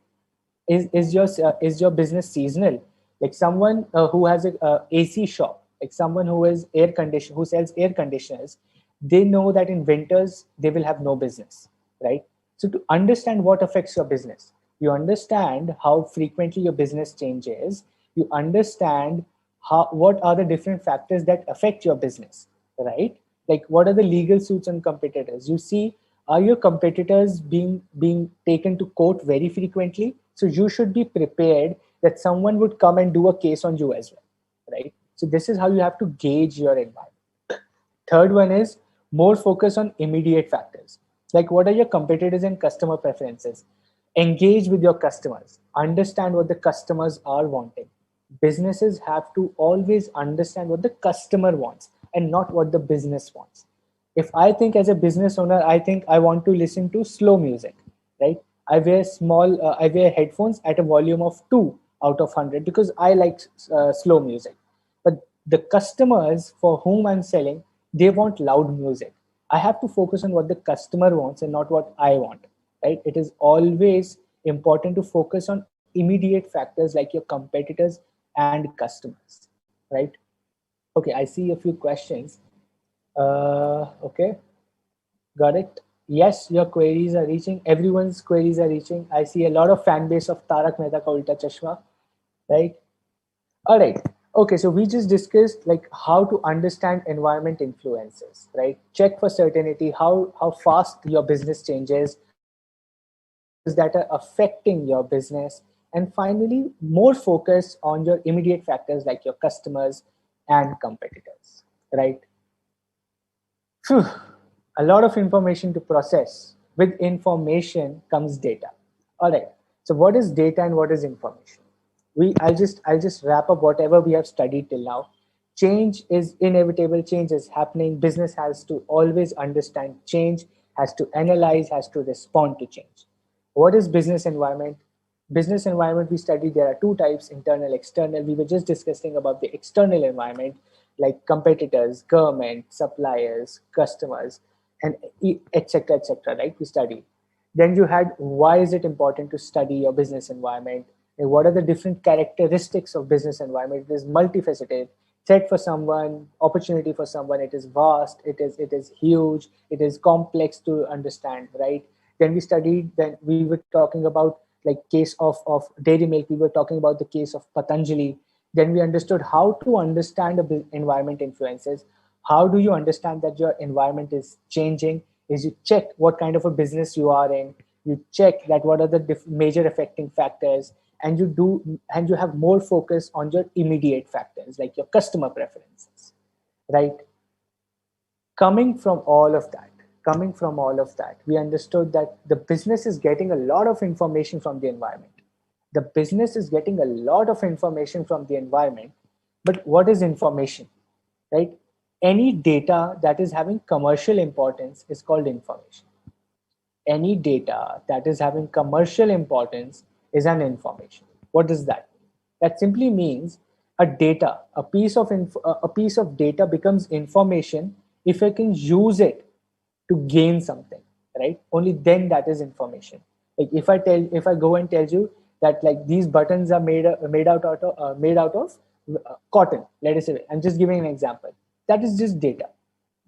Is your business seasonal? Like someone who has a AC shop, like someone who is who sells air conditioners, they know that in winters they will have no business, right? So to understand what affects your business, you understand how frequently your business changes, you understand what are the different factors that affect your business, right? Like, what are the legal suits on competitors? You see, are your competitors being taken to court very frequently? So you should be prepared that someone would come and do a case on you as well, right? So this is how you have to gauge your environment. Third one is more focus on immediate factors. Like, what are your competitors and customer preferences? Engage with your customers. Understand what the customers are wanting. Businesses have to always understand what the customer wants and not what the business wants. If I think as a business owner, I think I want to listen to slow music, right? I wear headphones at a volume of 2 out of 100 because I like slow music. But the customers for whom I'm selling, they want loud music. I have to focus on what the customer wants and not what I want, right? It is always important to focus on immediate factors like your competitors and customers, right? Okay, I see a few questions. Okay, got it. Yes, your queries are reaching. Everyone's queries are reaching. I see a lot of fan base of Tarak Mehta Ka Ulta Chashma, right? All right. Okay, so we just discussed like how to understand environment influences, right? Check for certainty, how fast your business changes, what are the factors that are affecting your business, and finally, more focus on your immediate factors like your customers and competitors, right? Phew, a lot of information to process. With information comes data. All right. So what is data and what is information? I'll just wrap up whatever we have studied till now. Change is inevitable. Change is happening. Business has to always understand change, has to analyze, has to respond to change. What is business environment? Business environment we studied, there are two types: internal, external. We were just discussing about the external environment, like competitors, government, suppliers, customers, and etc. Right? We studied. Then you had, why is it important to study your business environment? What are the different characteristics of business environment? It is multifaceted. Threat for someone, opportunity for someone. It is vast. It is huge. It is complex to understand, right? Then we studied. Then we were talking about like case of dairy milk. We were talking about the case of Patanjali. Then we understood how to understand a environment influences. How do you understand that your environment is changing? Is you check what kind of a business you are in. You check that what are the major affecting factors, and you have more focus on your immediate factors like your customer preferences, right? Coming from all of that, we understood that the business is getting a lot of information from the environment. The business is getting a lot of information from the environment. But what is information, right? Any data that is having commercial importance is called information. Any data that is having commercial importance is an information. What does that mean? That simply means a piece of data becomes information if I can use it to gain something, right? Only then that is information. Like if I go and tell you that like these buttons are made out of cotton, let us say, I'm just giving an example. That is just data.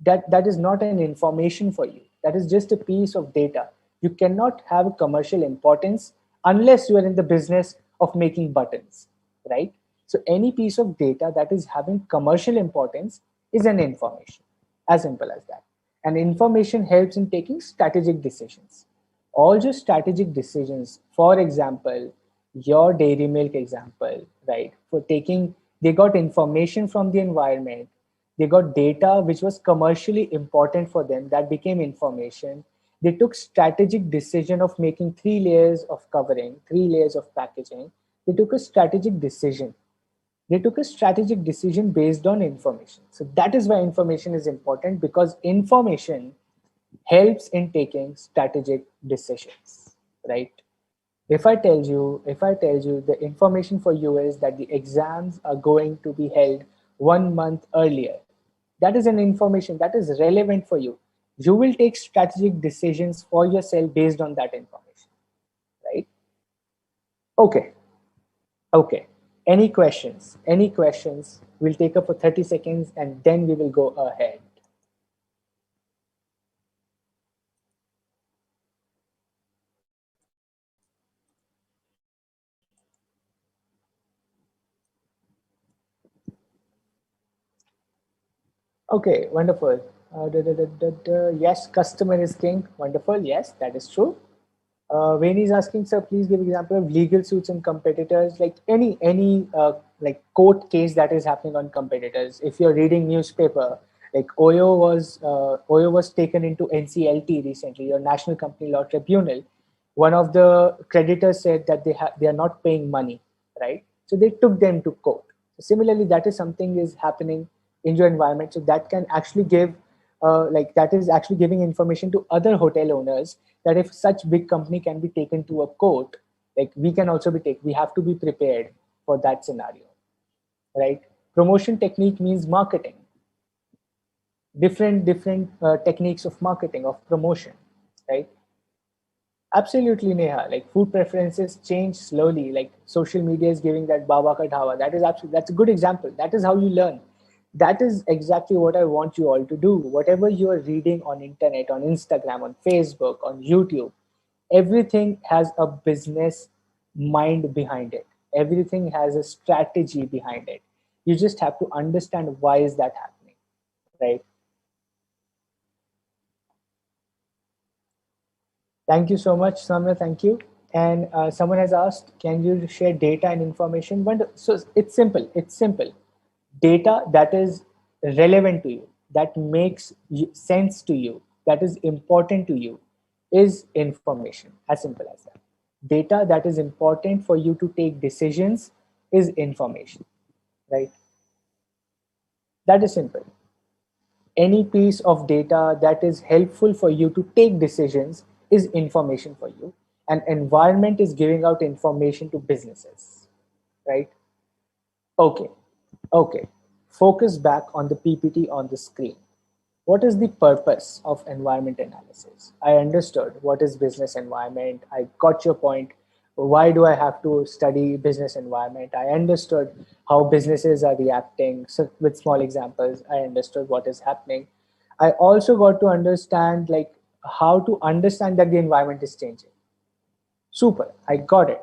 That is not an information for you. That is just a piece of data. You cannot have a commercial importance unless you are in the business of making buttons, right? So any piece of data that is having commercial importance is an information, as simple as that. And information helps in taking strategic decisions. All your strategic decisions, for example, your dairy milk example, right? For taking, they got information from the environment, they got data which was commercially important for them, that became information. They took strategic decision of making 3 layers of covering, 3 layers of packaging. They took a strategic decision. They took a strategic decision based on information. So that is why information is important, because information helps in taking strategic decisions, right? If I tell you the information for you is that the exams are going to be held 1 month earlier, that is an information that is relevant for you. You will take strategic decisions for yourself based on that information, right? Okay. Okay. Any questions? Any questions? We'll take up for 30 seconds and then we will go ahead. Okay, wonderful. Yes, customer is king. Wonderful. Yes, that is true. When he's asking, sir, please give example of legal suits and competitors, like any like court case that is happening on competitors. If you're reading newspaper, like Oyo was taken into NCLT recently, your National Company Law Tribunal. One of the creditors said that they are not paying money, right? So they took them to court. So similarly, that is something is happening in your environment. So that can actually give like that is actually giving information to other hotel owners that if such big company can be taken to a court, like we can also be taken. We have to be prepared for that scenario, right? Promotion technique means marketing. Different techniques of marketing, of promotion, right? Absolutely, Neha. Like food preferences change slowly. Like social media is giving that baba ka dhawa. That is absolutely, that's a good example. That is how you learn. That is exactly what I want you all to do. Whatever you are reading on internet, on Instagram, on Facebook, on YouTube, everything has a business mind behind it. Everything has a strategy behind it. You just have to understand why is that happening, right? Thank you so much, Samya. Thank you. And someone has asked, can you share data and information? But so it's simple. It's simple. Data that is relevant to you, that makes sense to you, that is important to you, is information. As simple as that. Data that is important for you to take decisions is information, right? That is simple. Any piece of data that is helpful for you to take decisions is information for you. And environment is giving out information to businesses, right? Okay. Okay. Focus back on the PPT on the screen. What is the purpose of environment analysis? I understood what is business environment. I got your point. Why do I have to study business environment? I understood how businesses are reacting. So with small examples, I understood what is happening. I also got to understand like how to understand that the environment is changing. Super, I got it.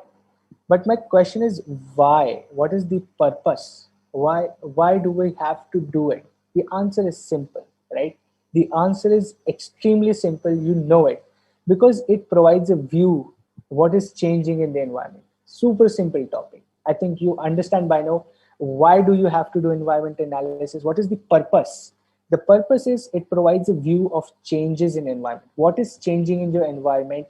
But my question is why? What is the purpose? Why do we have to do it? The answer is simple, right? The answer is extremely simple. You know it because it provides a view what is changing in the environment. Super simple topic. I think you understand by now why do you have to do environment analysis? What is the purpose? The purpose is it provides a view of changes in environment. What is changing in your environment?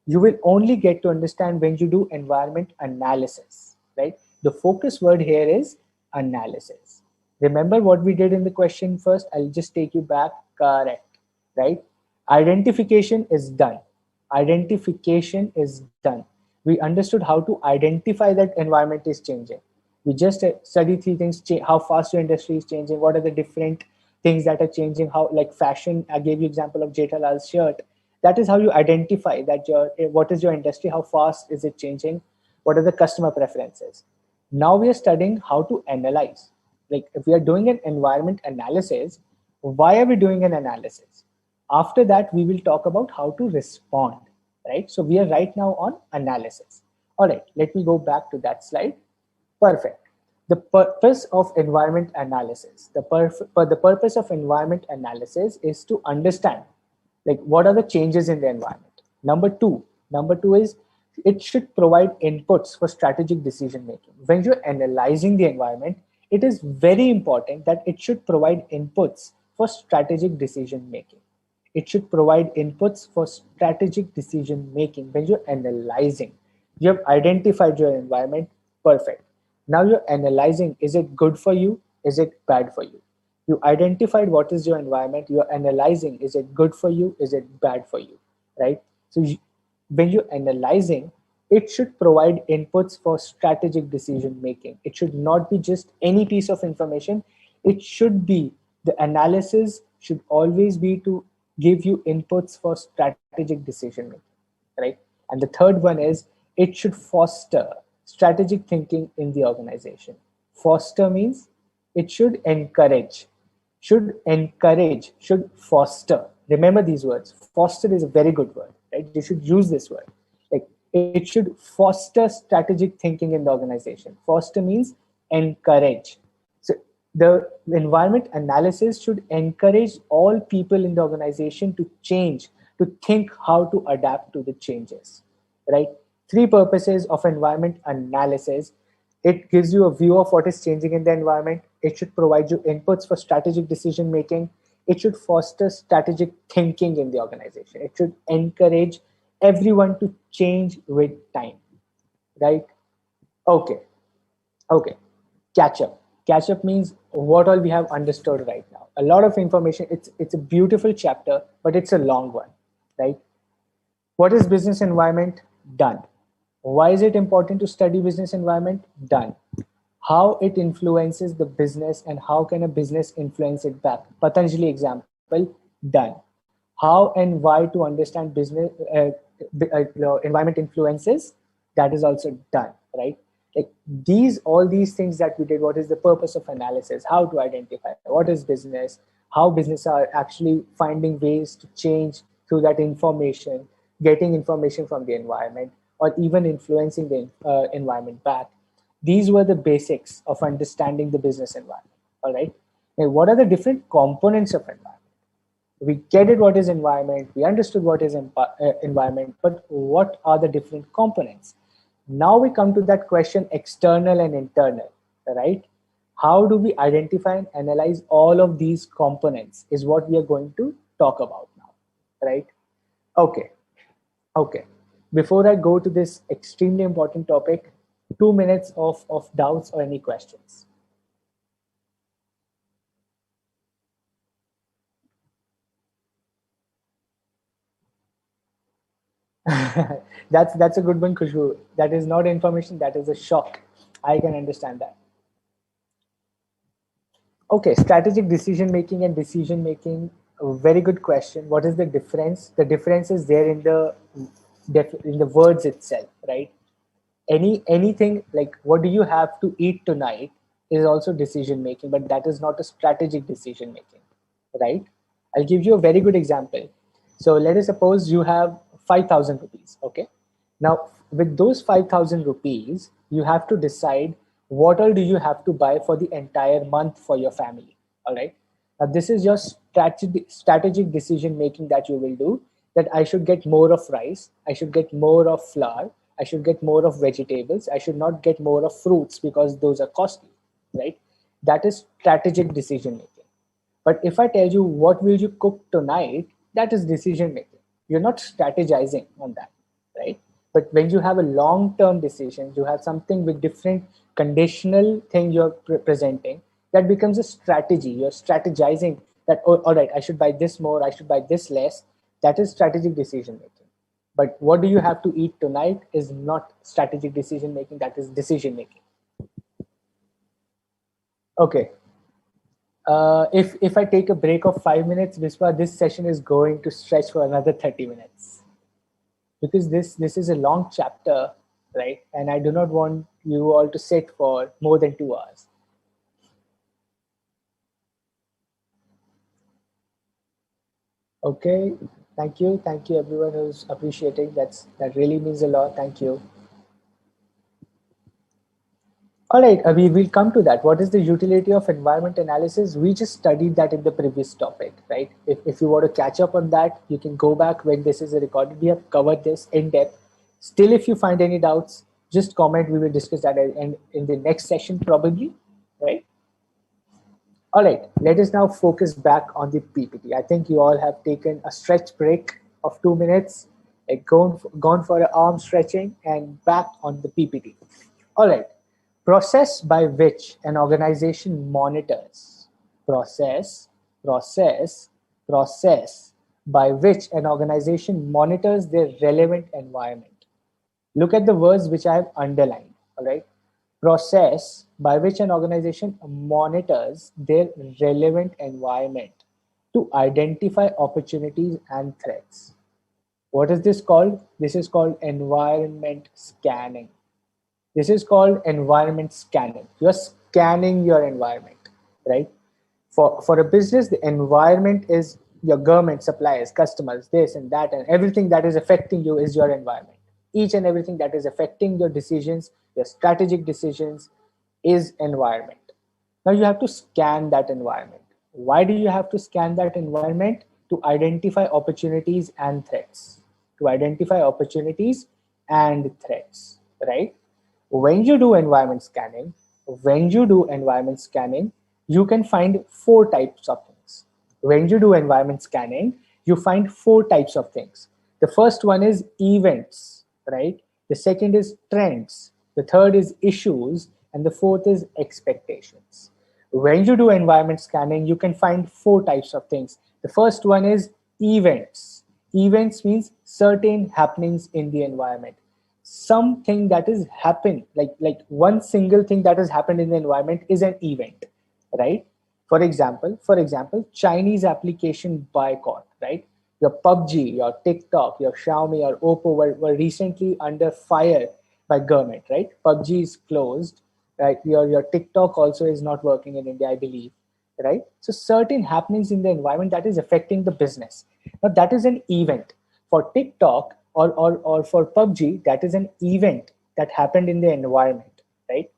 You will only get to understand when you do environment analysis, right? The focus word here is analysis. Remember what we did in the question first? I'll just take you back. Correct, right? Identification is done. Identification is done. We understood how to identify that environment is changing. We just study three things: how fast your industry is changing, what are the different things that are changing, how like fashion. I gave you example of Jethalal's shirt. That is how you identify that your what is your industry, how fast is it changing, what are the customer preferences. Now we are studying how to analyze. Like if we are doing an environment analysis, why are we doing an analysis? After that we will talk about how to respond, right? So we are right now on analysis. All right, let me go back to that slide. Perfect. The purpose of environment analysis. The purpose of environment analysis is to understand like what are the changes in the environment. Number two is it should provide inputs for strategic decision making. When you're analyzing the environment, it is very important that it should provide inputs for strategic decision making. It should provide inputs for strategic decision making. When you're analyzing, you have identified your environment. Perfect. Now you're analyzing, is it good for you? Is it bad for you? You identified what is your environment. You're analyzing, is it good for you? Is it bad for you? Right? So when you're analyzing, it should provide inputs for strategic decision making. It should not be just any piece of information. It should be, the analysis should always be to give you inputs for strategic decision making, right? And the third one is it should foster strategic thinking in the organization. Foster means it should encourage, should foster. Remember these words. Foster is a very good word, right? You should use this word. Like it should foster strategic thinking in the organization. Foster means encourage. So the environment analysis should encourage all people in the organization to change, to think how to adapt to the changes, right? Three purposes of environment analysis. It gives you a view of what is changing in the environment. It should provide you inputs for strategic decision making. It should foster strategic thinking in the organization. It should encourage everyone to change with time, right? Okay, okay. Catch up. Catch up means what all we have understood right now. A lot of information. It's a beautiful chapter, but it's a long one, right? What is business environment? Done. Why is it important to study business environment? Done. How it influences the business and how can a business influence it back? Patanjali example, done. How and why to understand business environment influences, that is also done, right? Like all these things that we did, what is the purpose of analysis, how to identify what is business, how business are actually finding ways to change through that information, getting information from the environment, or even influencing the environment back. These were the basics of understanding the business environment. All right. Now, what are the different components of environment? We get it what is environment, we understood what is environment, but what are the different components? Now we come to that question, external and internal, right? How do we identify and analyze all of these components is what we are going to talk about now, right? Okay, okay. Before I go to this extremely important topic, 2 minutes of doubts or any questions. That's a good one, Khushbu. That is not information, that is a shock. I can understand that. Okay, strategic decision making and decision making. A very good question. What is the difference? The difference is there in the words itself, right? Anything like what do you have to eat tonight is also decision making, but that is not a strategic decision making, right? I'll give you a very good example. So let us suppose you have 5,000 rupees. Okay, now with those 5,000 rupees you have to decide what all do you have to buy for the entire month for your family. All right, now this is your strategic decision making that you will do, that I should get more of rice, I should get more of flour, I should get more of vegetables, I should not get more of fruits because those are costly, right? That is strategic decision making. But if I tell you what will you cook tonight, that is decision making. You're not strategizing on that, right? But when you have a long-term decision, you have something with different conditional thing you're presenting, that becomes a strategy. You're strategizing that, oh, all right, I should buy this more, I should buy this less. That is strategic decision making. But what do you have to eat tonight is not strategic decision making, that is decision making. Okay, if I take a break of 5 minutes, Viswa, this session is going to stretch for another 30 minutes because this is a long chapter, right? And I do not want you all to sit for more than 2 hours. Okay, thank you everyone who's appreciating. That really means a lot. Thank you. All right, we will come to that. What is the utility of environment analysis? We just studied that in the previous topic, right? If you want to catch up on that, you can go back when this is a recording. We have covered this in depth. Still, if you find any doubts, just comment. We will discuss that in the next session, probably, right? All right, let us now focus back on the PPT. I think you all have taken a stretch break of 2 minutes, like gone for an arm stretching and back on the PPT. All right, process by which an organization monitors, process, process, process by which an organization monitors their relevant environment. Look at the words which I have underlined. All right, process by which an organization monitors their relevant environment to identify opportunities and threats. What is this called? This is called environment scanning. This is called environment scanning. You're scanning your environment, right? For a business, the environment is your government, suppliers, customers, this and that, and everything that is affecting you is your environment. Each and everything that is affecting your decisions, your strategic decisions, is environment. Now you have to scan that environment. Why do you have to scan that environment? To identify opportunities and threats. To identify opportunities and threats, right? When you do environment scanning, when you do environment scanning, you can find four types of things. When you do environment scanning, you find four types of things. The first one is events, right? The second is trends. The third is issues. And the fourth is expectations. When you do environment scanning, you can find four types of things. The first one is events. Events means certain happenings in the environment. Something that is happened, like one single thing that has happened in the environment is an event, right? For example, Chinese application boycott, right? Your PUBG, your TikTok, your Xiaomi or Oppo were recently under fire by government, right? PUBG is closed, right? Your TikTok also is not working in India, I believe, right? So certain happenings in the environment that is affecting the business. Now that is an event. For TikTok or for PUBG, that is an event that happened in the environment, right?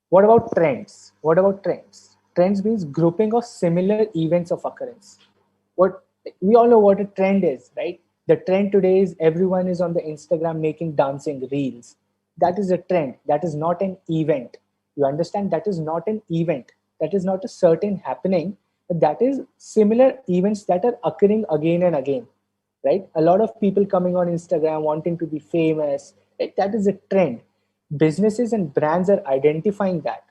What about trends? What about trends? Trends means grouping of similar events of occurrence. What we all know what a trend is, right? The trend today is everyone is on the Instagram making dancing reels. That is a trend. That is not an event. You understand? That is not an event. That is not a certain happening. That is similar events that are occurring again and again, right? A lot of people coming on Instagram wanting to be famous, right? That is a trend. Businesses and brands are identifying that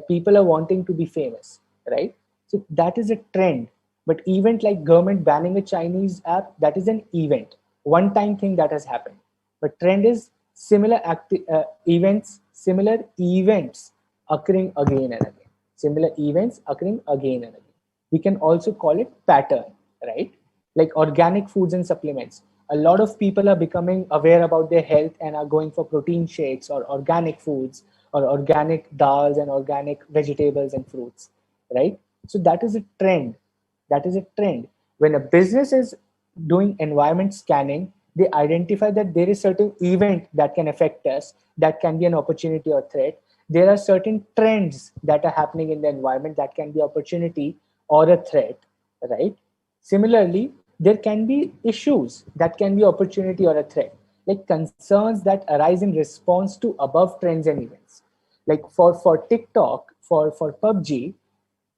people are wanting to be famous, right? So that is a trend. But event like government banning a Chinese app, that is an event, one time thing that has happened. But trend is similar events occurring again and again, similar events occurring again and again. We can also call it pattern, right? Like organic foods and supplements. A lot of people are becoming aware about their health and are going for protein shakes or organic foods or organic dals and organic vegetables and fruits, right? So that is a trend. That is a trend. When a business is doing environment scanning, they identify that there is certain event that can affect us, that can be an opportunity or threat. There are certain trends that are happening in the environment that can be opportunity or a threat, right? Similarly, there can be issues that can be opportunity or a threat, like concerns that arise in response to above trends and events. Like for TikTok, for PUBG,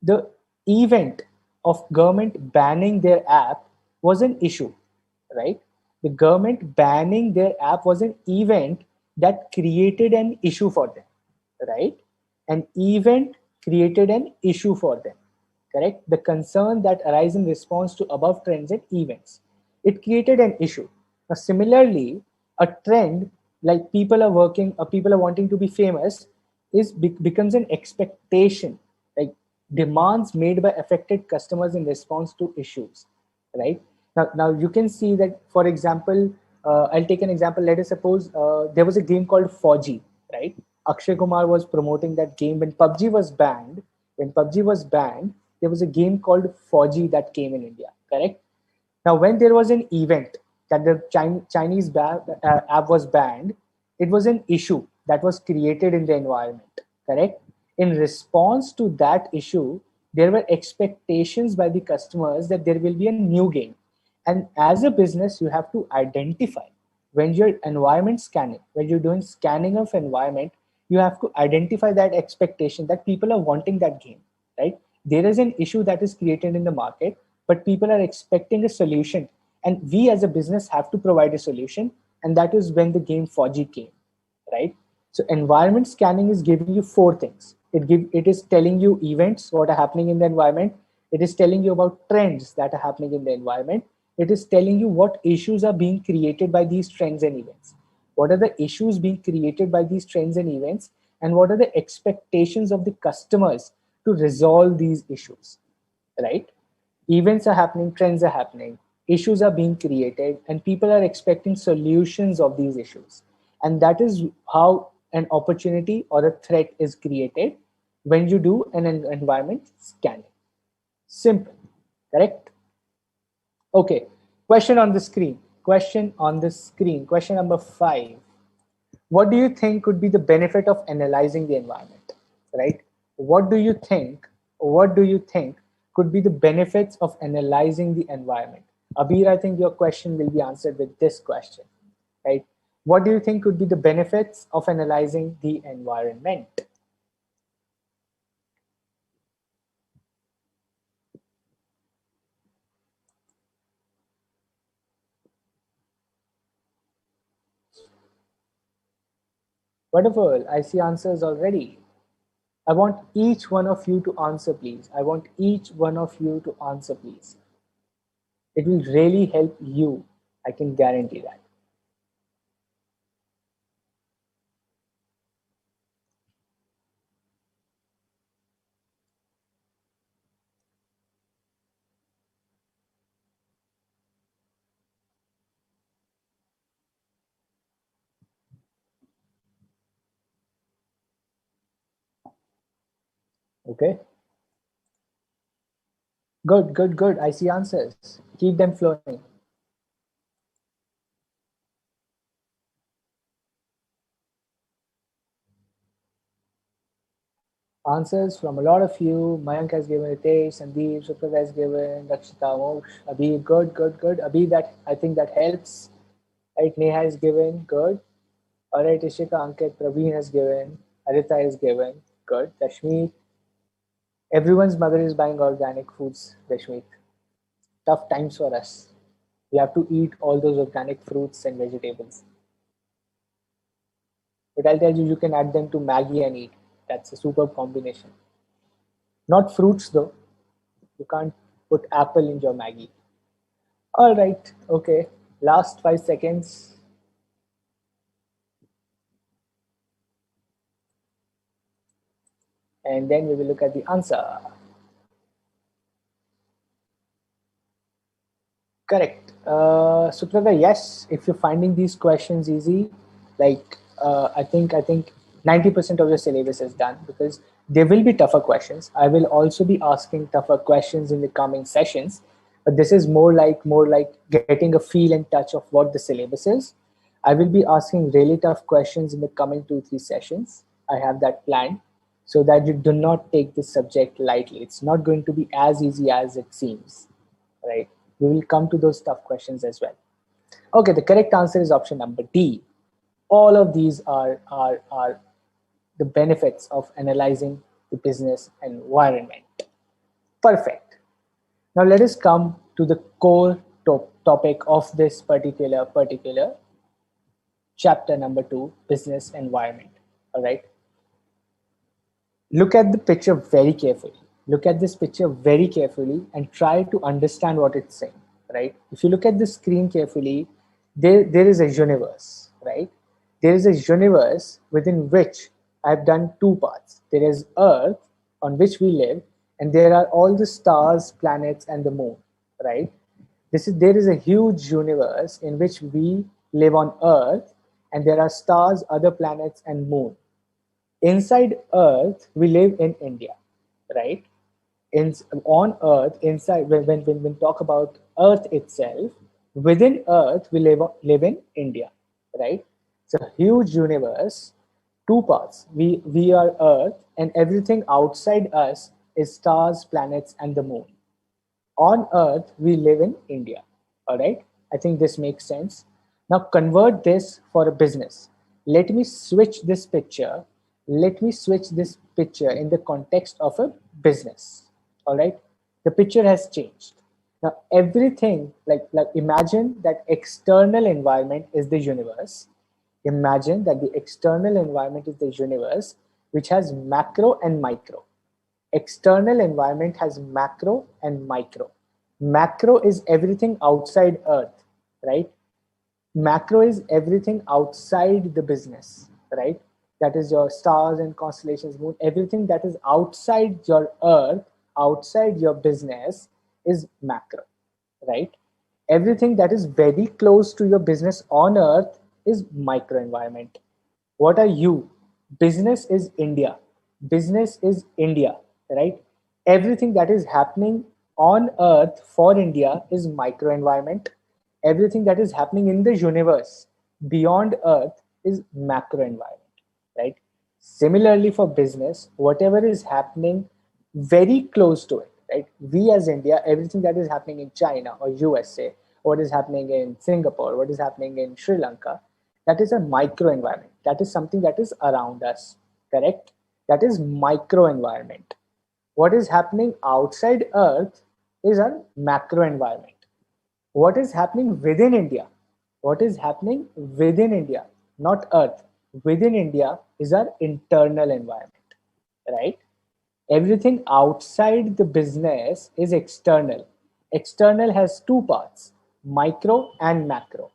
the event of government banning their app was an issue, right? The government banning their app was an event that created an issue for them, right? An event created an issue for them, correct? The concern that arise in response to above trends and events. It created an issue. Now, similarly, a trend like people are wanting to be famous becomes an expectation, like demands made by affected customers in response to issues, right? Now you can see that, for example, I'll take an example. Let us suppose there was a game called 4G, right? Akshay Kumar was promoting that game when PUBG was banned. When PUBG was banned, there was a game called 4G that came in India, correct? Now, when there was an event that the Chinese app was banned, it was an issue that was created in the environment, correct? In response to that issue, there were expectations by the customers that there will be a new game. And as a business, you have to identify when you're environment scanning, when you're doing scanning of environment, you have to identify that expectation that people are wanting that game, right? There is an issue that is created in the market, but people are expecting a solution, and we as a business have to provide a solution, and that is when the game 4G came, right? So environment scanning is giving you four things. It is telling you events, what are happening in the environment. It is telling you about trends that are happening in the environment. It is telling you what issues are being created by these trends and events. What are the issues being created by these trends and events, and what are the expectations of the customers to resolve these issues, right? Events are happening, trends are happening, issues are being created, and people are expecting solutions of these issues. And that is how an opportunity or a threat is created when you do an environment scanning. Simple, correct? Okay, question on the screen. Question on the screen. Question number 5. What do you think could be the benefit of analyzing the environment, right? What do you think could be the benefits of analyzing the environment? Abir, I think your question will be answered with this question, right? What do you think could be the benefits of analyzing the environment? Wonderful, I see answers already. I want each one of you to answer, please. I want each one of you to answer, please. It will really help you, I can guarantee that. Okay. Good, good, good. I see answers. Keep them flowing. Answers from a lot of you. Mayank has given Ritesh, Sandeep, Suprata has given, Rakshita, Moksha, Abhi. Good, good, good. Abhi, that I think that helps. Right, Neha has given. Good. All right, Ishika, Ankit, Praveen has given. Arita has given. Good. Rashmi, everyone's mother is buying organic foods. Rashmi, tough times for us. We have to eat all those organic fruits and vegetables. But I'll tell you, you can add them to Maggie and eat. That's a superb combination. Not fruits though. You can't put apple in your Maggie. All right. Okay. Last 5 seconds. And then we will look at the answer. Correct. Suprata, yes, if you're finding these questions easy, like I think 90% of your syllabus is done because there will be tougher questions. I will also be asking tougher questions in the coming sessions, but this is more like getting a feel and touch of what the syllabus is. I will be asking really tough questions in the coming 2-3 sessions. I have that planned so that you do not take this subject lightly. It's not going to be as easy as it seems, right? We will come to those tough questions as well. Okay, the correct answer is option number D. All of these are the benefits of analyzing the business environment. Perfect. Now let us come to the core topic of this particular chapter number 2, business environment. All right. Look at the picture very carefully. Look at this picture very carefully and try to understand what it's saying, right? If you look at the screen carefully, there is a universe, right? There is a universe within which I've done two parts. There is Earth, on which we live, and there are all the stars, planets, and the moon, right? There is a huge universe in which we live on Earth, and there are stars, other planets, and moon. Inside Earth we live in India, right? On Earth, inside, when talk about Earth itself, within Earth we live in India, right? It's a huge universe, two parts. We are Earth, and everything outside us is stars, planets, and the moon. On Earth, we live in India. All right. I think this makes sense. Now convert this for a business. Let me switch this picture. Let me switch this picture in the context of a business. All right. The picture has changed. Now everything, like imagine that external environment is the universe. Imagine that the external environment is the universe, which has macro and micro. External environment has macro and micro. Macro is everything outside Earth, right? Macro is everything outside the business, right? That is your stars and constellations, moon. Everything that is outside your Earth, outside your business, is macro, right? Everything that is very close to your business on Earth is micro environment. What are you? Business is India. Business is India, right? Everything that is happening on Earth for India is micro environment. Everything that is happening in the universe beyond Earth is macro environment, right? Similarly, for business, whatever is happening very close to it, right? We as India, everything that is happening in China or USA, what is happening in Singapore, what is happening in Sri Lanka, that is a micro environment. That is something that is around us, correct? That is micro environment. What is happening outside Earth is a macro environment. What is happening within India? What is happening within India, not Earth, within India is our internal environment, right? Everything outside the business is external. External has two parts, micro and macro.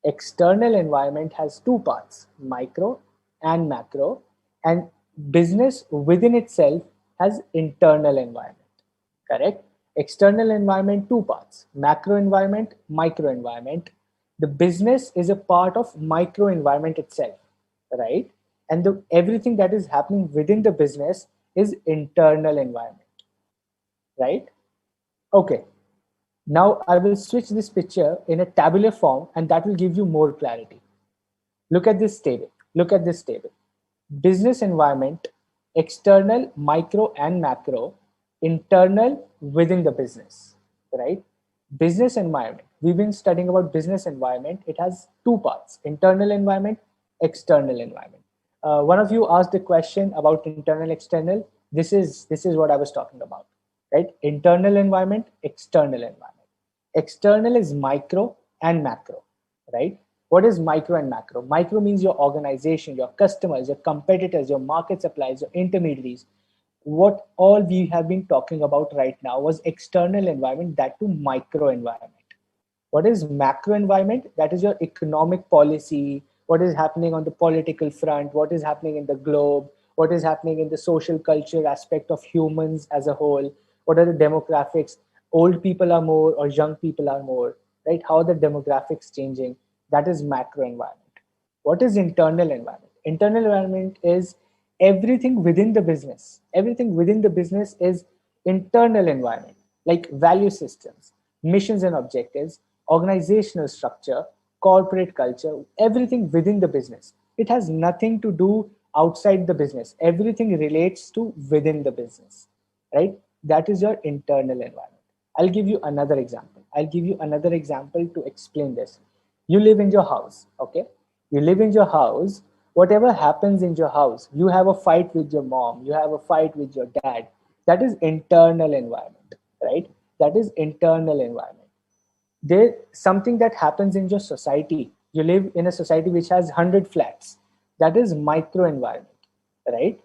External environment has two parts, micro and macro, and business within itself has internal environment. Correct? External environment, two parts, macro environment, micro environment. The business is a part of micro environment itself, right? And everything that is happening within the business is internal environment, right? Okay. Now I will switch this picture in a tabular form, and that will give you more clarity. Look at this table. Look at this table. Business environment, external, micro, and macro, internal within the business, right? Business environment. We've been studying about business environment. It has two parts, internal environment, external environment. One of you asked a question about internal, external. This is what I was talking about, right? Internal environment, external environment. External is micro and macro, right? What is micro and macro? Micro means your organization, your customers, your competitors, your market suppliers, your intermediaries. What all we have been talking about right now was external environment, that to micro environment. What is macro environment? That is your economic policy, what is happening on the political front, what is happening in the globe, what is happening in the social culture aspect of humans as a whole, what are the demographics, old people are more or young people are more, right? How the demographics changing, that is macro environment. What is internal environment? Internal environment is everything within the business. Everything within the business is internal environment, like value systems, missions and objectives, organizational structure, corporate culture, everything within the business. It has nothing to do outside the business. Everything relates to within the business, right? That is your internal environment. I'll give you another example. I'll give you another example to explain this. You live in your house, okay? You live in your house. Whatever happens in your house, you have a fight with your mom, you have a fight with your dad. That is internal environment, right? That is internal environment. There something that happens in your society. You live in a society which has 100 flats. That is micro environment, right?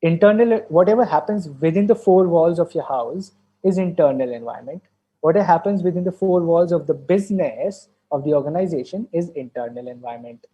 Internal, whatever happens within the four walls of your house is internal environment. Whatever happens within the four walls of the business of the organization is internal environment.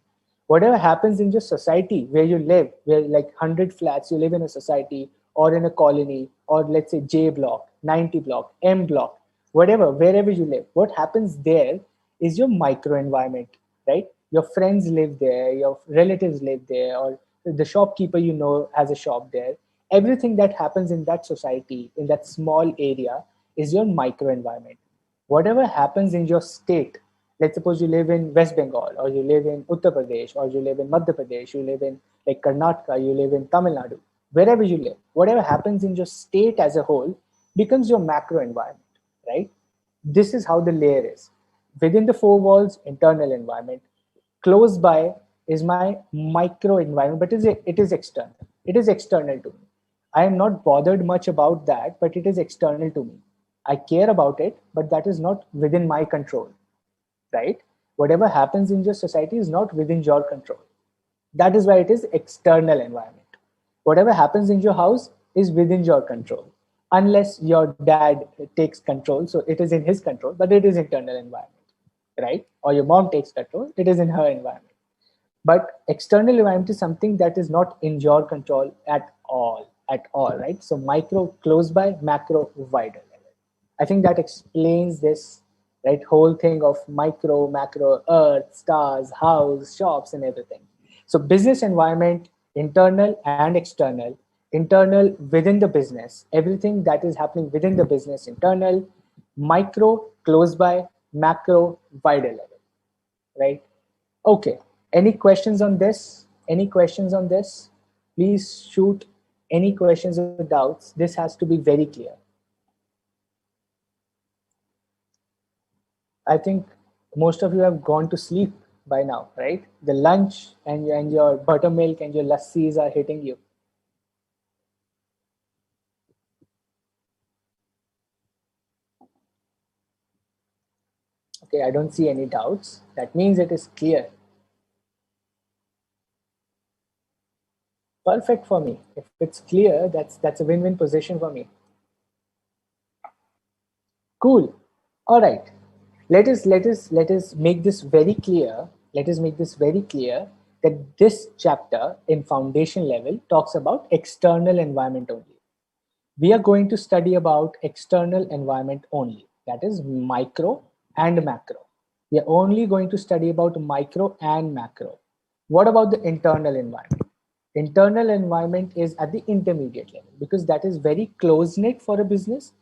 Whatever happens in your society where you live, where like 100 flats, you live in a society or in a colony, or let's say J block, 90 block, M block, whatever, wherever you live, what happens there is your micro environment, right? Your friends live there, your relatives live there, or the shopkeeper you know has a shop there. Everything that happens in that society, in that small area, is your micro environment. Whatever happens in your state, let's suppose you live in West Bengal, or you live in Uttar Pradesh, or you live in Madhya Pradesh, you live in like Karnataka, you live in Tamil Nadu, wherever you live, whatever happens in your state as a whole becomes your macro environment, right? This is how the layer is. Within the four walls, internal environment. Close by is my micro environment, but it is external. It is external to me. I am not bothered much about that, but it is external to me. I care about it, but that is not within my control, right? Whatever happens in your society is not within your control. That is why it is external environment. Whatever happens in your house is within your control, unless your dad takes control. So it is in his control, but it is internal environment, right? Or your mom takes control, it is in her environment. But external environment is something that is not in your control at all, right? So micro close by, macro wider level. I think that explains this, right? Whole thing of micro, macro, earth, stars, house, shops, and everything. So business environment, internal and external. Internal within the business, everything that is happening within the business, internal. Micro close by, macro wider level, right? Okay. Any questions on this? Any questions on this? Please shoot any questions or doubts. This has to be very clear. I think most of you have gone to sleep by now, right? The lunch and your buttermilk and your lassis are hitting you. Okay, I don't see any doubts. That means it is clear. Perfect for me. If it's clear, that's a win-win position for me. Cool. All right. Let us make this very clear. Let us make this very clear that this chapter in foundation level talks about external environment only. We are going to study about external environment only. That is micro and macro. We are only going to study about micro and macro. What about the internal environment? Internal environment is at the intermediate level because that is very close knit for a business.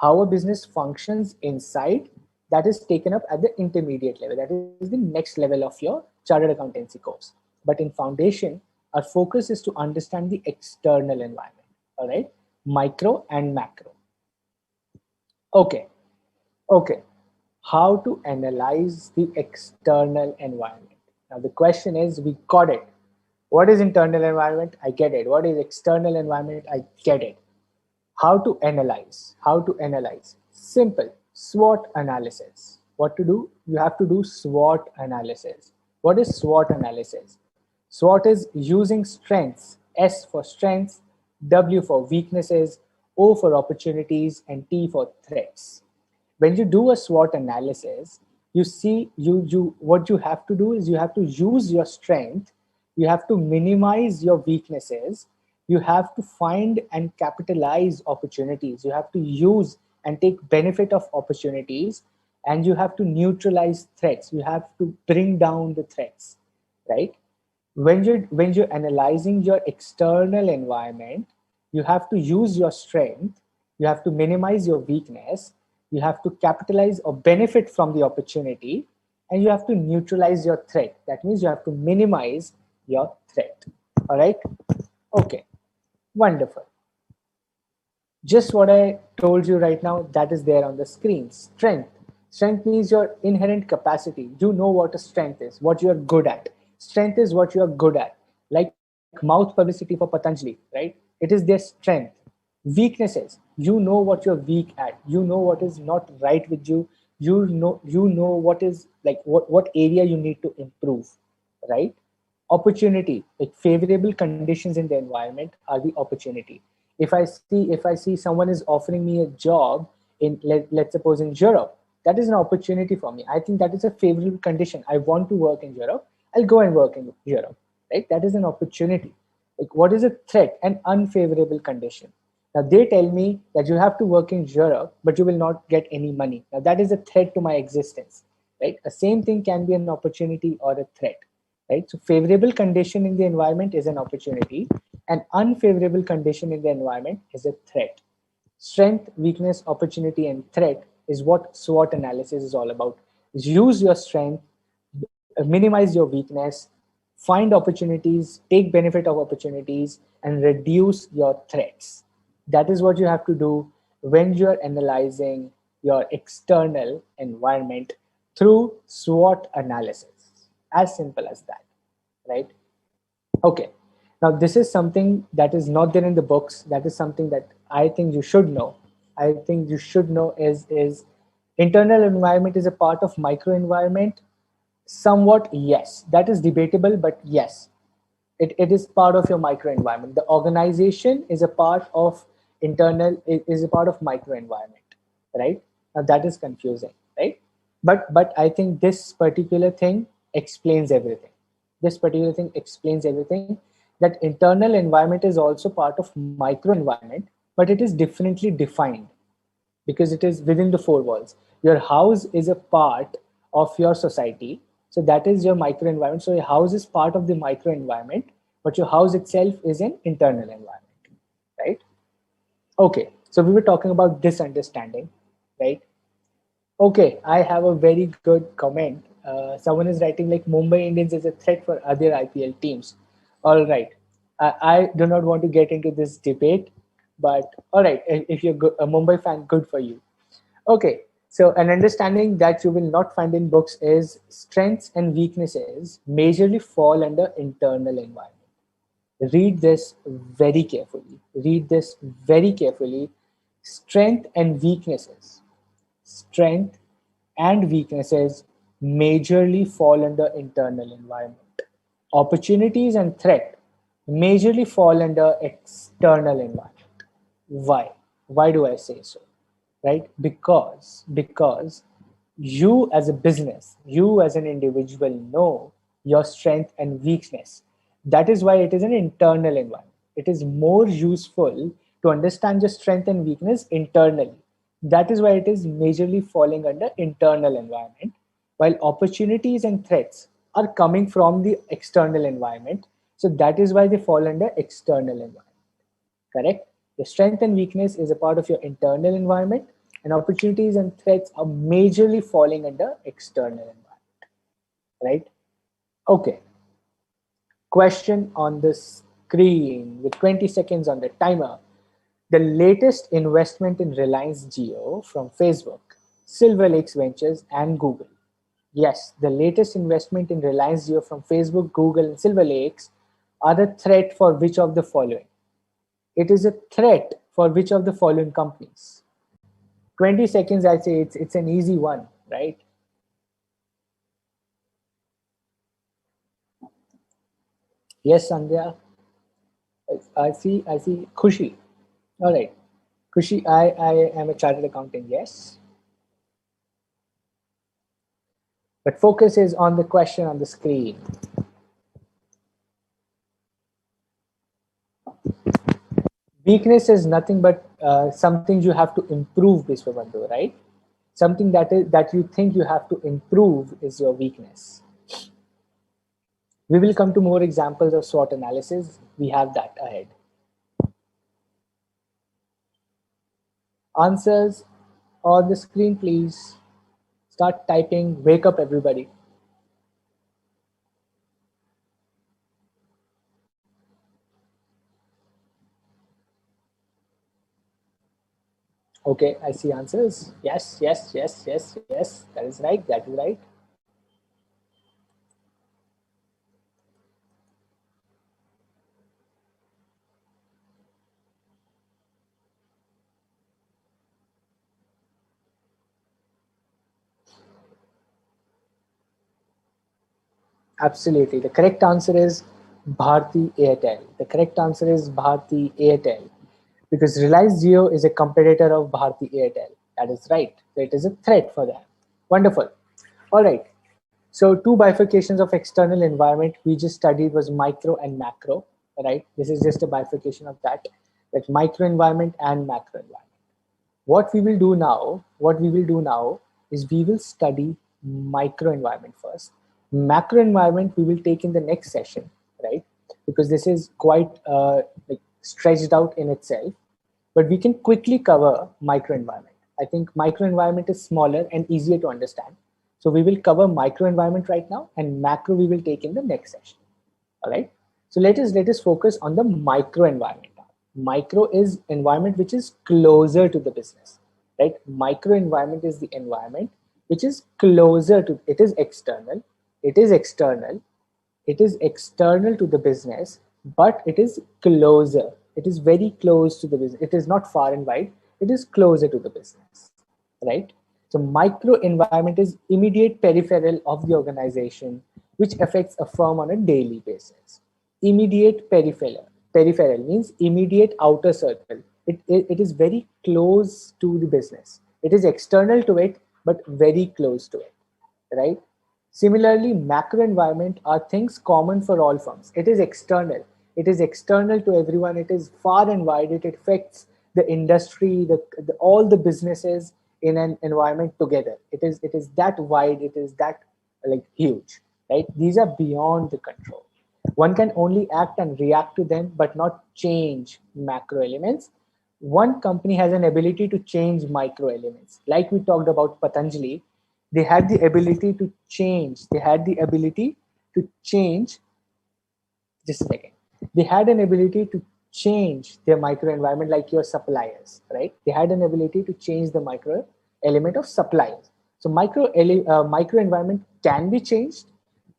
How a business functions inside, that is taken up at the intermediate level. That is the next level of your chartered accountancy course. But in foundation, our focus is to understand the external environment. All right, micro and macro. Okay, okay. How to analyze the external environment? Now the question is, we got it. What is internal environment? I get it. What is external environment? I get it. How to analyze? How to analyze? Simple. SWOT analysis. What to do? You have to do SWOT analysis. What is SWOT analysis? SWOT is using strengths. S for strengths, W for weaknesses, O for opportunities, and T for threats. When you do a SWOT analysis, you see you what you have to do is you have to use your strength, you have to minimize your weaknesses, you have to find and capitalize opportunities, you have to use and take benefit of opportunities, and you have to neutralize threats. You have to bring down the threats, right? When you're analyzing your external environment, you have to use your strength, you have to minimize your weakness, you have to capitalize or benefit from the opportunity, and you have to neutralize your threat. That means you have to minimize your threat. All right. Okay. Wonderful. Just what I told you right now, that is there on the screen. Strength. Strength means your inherent capacity. You know what a strength is, what you are good at. Strength is what you are good at. Like mouth publicity for Patanjali, right? It is their strength. Weaknesses. You know what you're weak at. You know what is not right with you. You know what is like what area you need to improve, right? Opportunity, like favorable conditions in the environment are the opportunity. If I see someone is offering me a job in let's suppose in Europe, that is an opportunity for me. I think that is a favorable condition. I want to work in Europe, I'll go and work in Europe, right? That is an opportunity. Like what is a threat? An unfavorable condition. Now they tell me that you have to work in Europe but you will not get any money. Now that is a threat to my existence, right? The same thing can be an opportunity or a threat, right? So favorable condition in the environment is an opportunity, and unfavorable condition in the environment is a threat. Strength, weakness, opportunity, and threat is what SWOT analysis is all about. Is use your strength, minimize your weakness, find opportunities, take benefit of opportunities, and reduce your threats. That is what you have to do when you're analyzing your external environment through SWOT analysis. As simple as that, right? Okay. Now, this is something that is not there in the books. That is something that I think you should know. I think you should know is internal environment is a part of microenvironment. Somewhat, yes. That is debatable, but yes, it is part of your microenvironment. The organization is a part of is a part of microenvironment, right? Now that is confusing, right? But I think this particular thing explains everything. This particular thing explains everything. That internal environment is also part of microenvironment, but it is differently defined because it is within the four walls. Your house is a part of your society. So that is your microenvironment. So your house is part of the microenvironment, but your house itself is an internal environment, right? Okay. So we were talking about this understanding, right? Okay, I have a very good comment. Someone is writing like Mumbai Indians is a threat for other IPL teams. All right, I do not want to get into this debate, but all right, if you're a Mumbai fan, good for you. Okay, so an understanding that you will not find in books is strengths and weaknesses majorly fall under internal environment. Read this very carefully. Read this very carefully. Strength and weaknesses. Strength and weaknesses majorly fall under internal environment. Opportunities and threat majorly fall under external environment. Why? Why do I say so? Right? Because you as a business, you as an individual know your strength and weakness. That is why it is an internal environment. It is more useful to understand your strength and weakness internally. That is why it is majorly falling under internal environment, while opportunities and threats are coming from the external environment. So that is why they fall under external environment. Correct? Your strength and weakness is a part of your internal environment, and opportunities and threats are majorly falling under external environment. Right? Okay. Question on the screen with 20 seconds on the timer. The latest investment in Reliance Jio from Facebook, Silver Lakes Ventures, and Google. Yes, the latest investment in Reliance Jio from Facebook, Google, and Silver Lakes are a threat for which of the following? It is a threat for which of the following companies? 20 seconds, I say it's an easy one, right? Yes, Sandhya. I see Khushi. All right. Khushi, I am a chartered accountant, yes. But focus is on the question on the screen. Weakness is nothing but something you have to improve, Biswabandhu, right? Something that you think you have to improve is your weakness. We will come to more examples of SWOT analysis. We have that ahead. Answers on the screen, please. Start typing. Wake up, everybody. Okay, I see answers. Yes, yes, yes, yes, yes. That is right. That is right. Absolutely. The correct answer is Bharti Airtel. The correct answer is Bharti Airtel. Because Reliance Jio is a competitor of Bharti Airtel. That is right. So it is a threat for them. Wonderful. All right. So two bifurcations of external environment we just studied was micro and macro, right? This is just a bifurcation of that micro environment and macro environment. What we will do now is we will study micro environment first. Macro environment we will take in the next session, right? Because this is quite like stretched out in itself, but we can quickly cover micro environment. I think micro environment is smaller and easier to understand. So we will cover micro environment right now, and macro we will take in the next session. All right. So let us focus on the micro environment now. Micro is environment which is closer to the business, right? Micro environment is the environment which is closer to, it is external, it is external, it is external to the business, but it is closer. It is very close to the business. It is not far and wide. It is closer to the business, right? So micro environment is immediate peripheral of the organization, which affects a firm on a daily basis. Immediate peripheral. Peripheral means immediate outer circle. It is very close to the business. It is external to it, but very close to it, right? Similarly, macro environment are things common for all firms. It is external. It is external to everyone. It is far and wide. It affects the industry, all the businesses in an environment together. It is that wide. It is that like huge, right? These are beyond the control. One can only act and react to them, but not change macro elements. One company has an ability to change micro elements. Like we talked about Patanjali, they had the ability to change. They had the ability to change. Just a second. They had an ability to change their micro environment, like your suppliers, right? They had an ability to change the micro element of suppliers. So micro environment can be changed,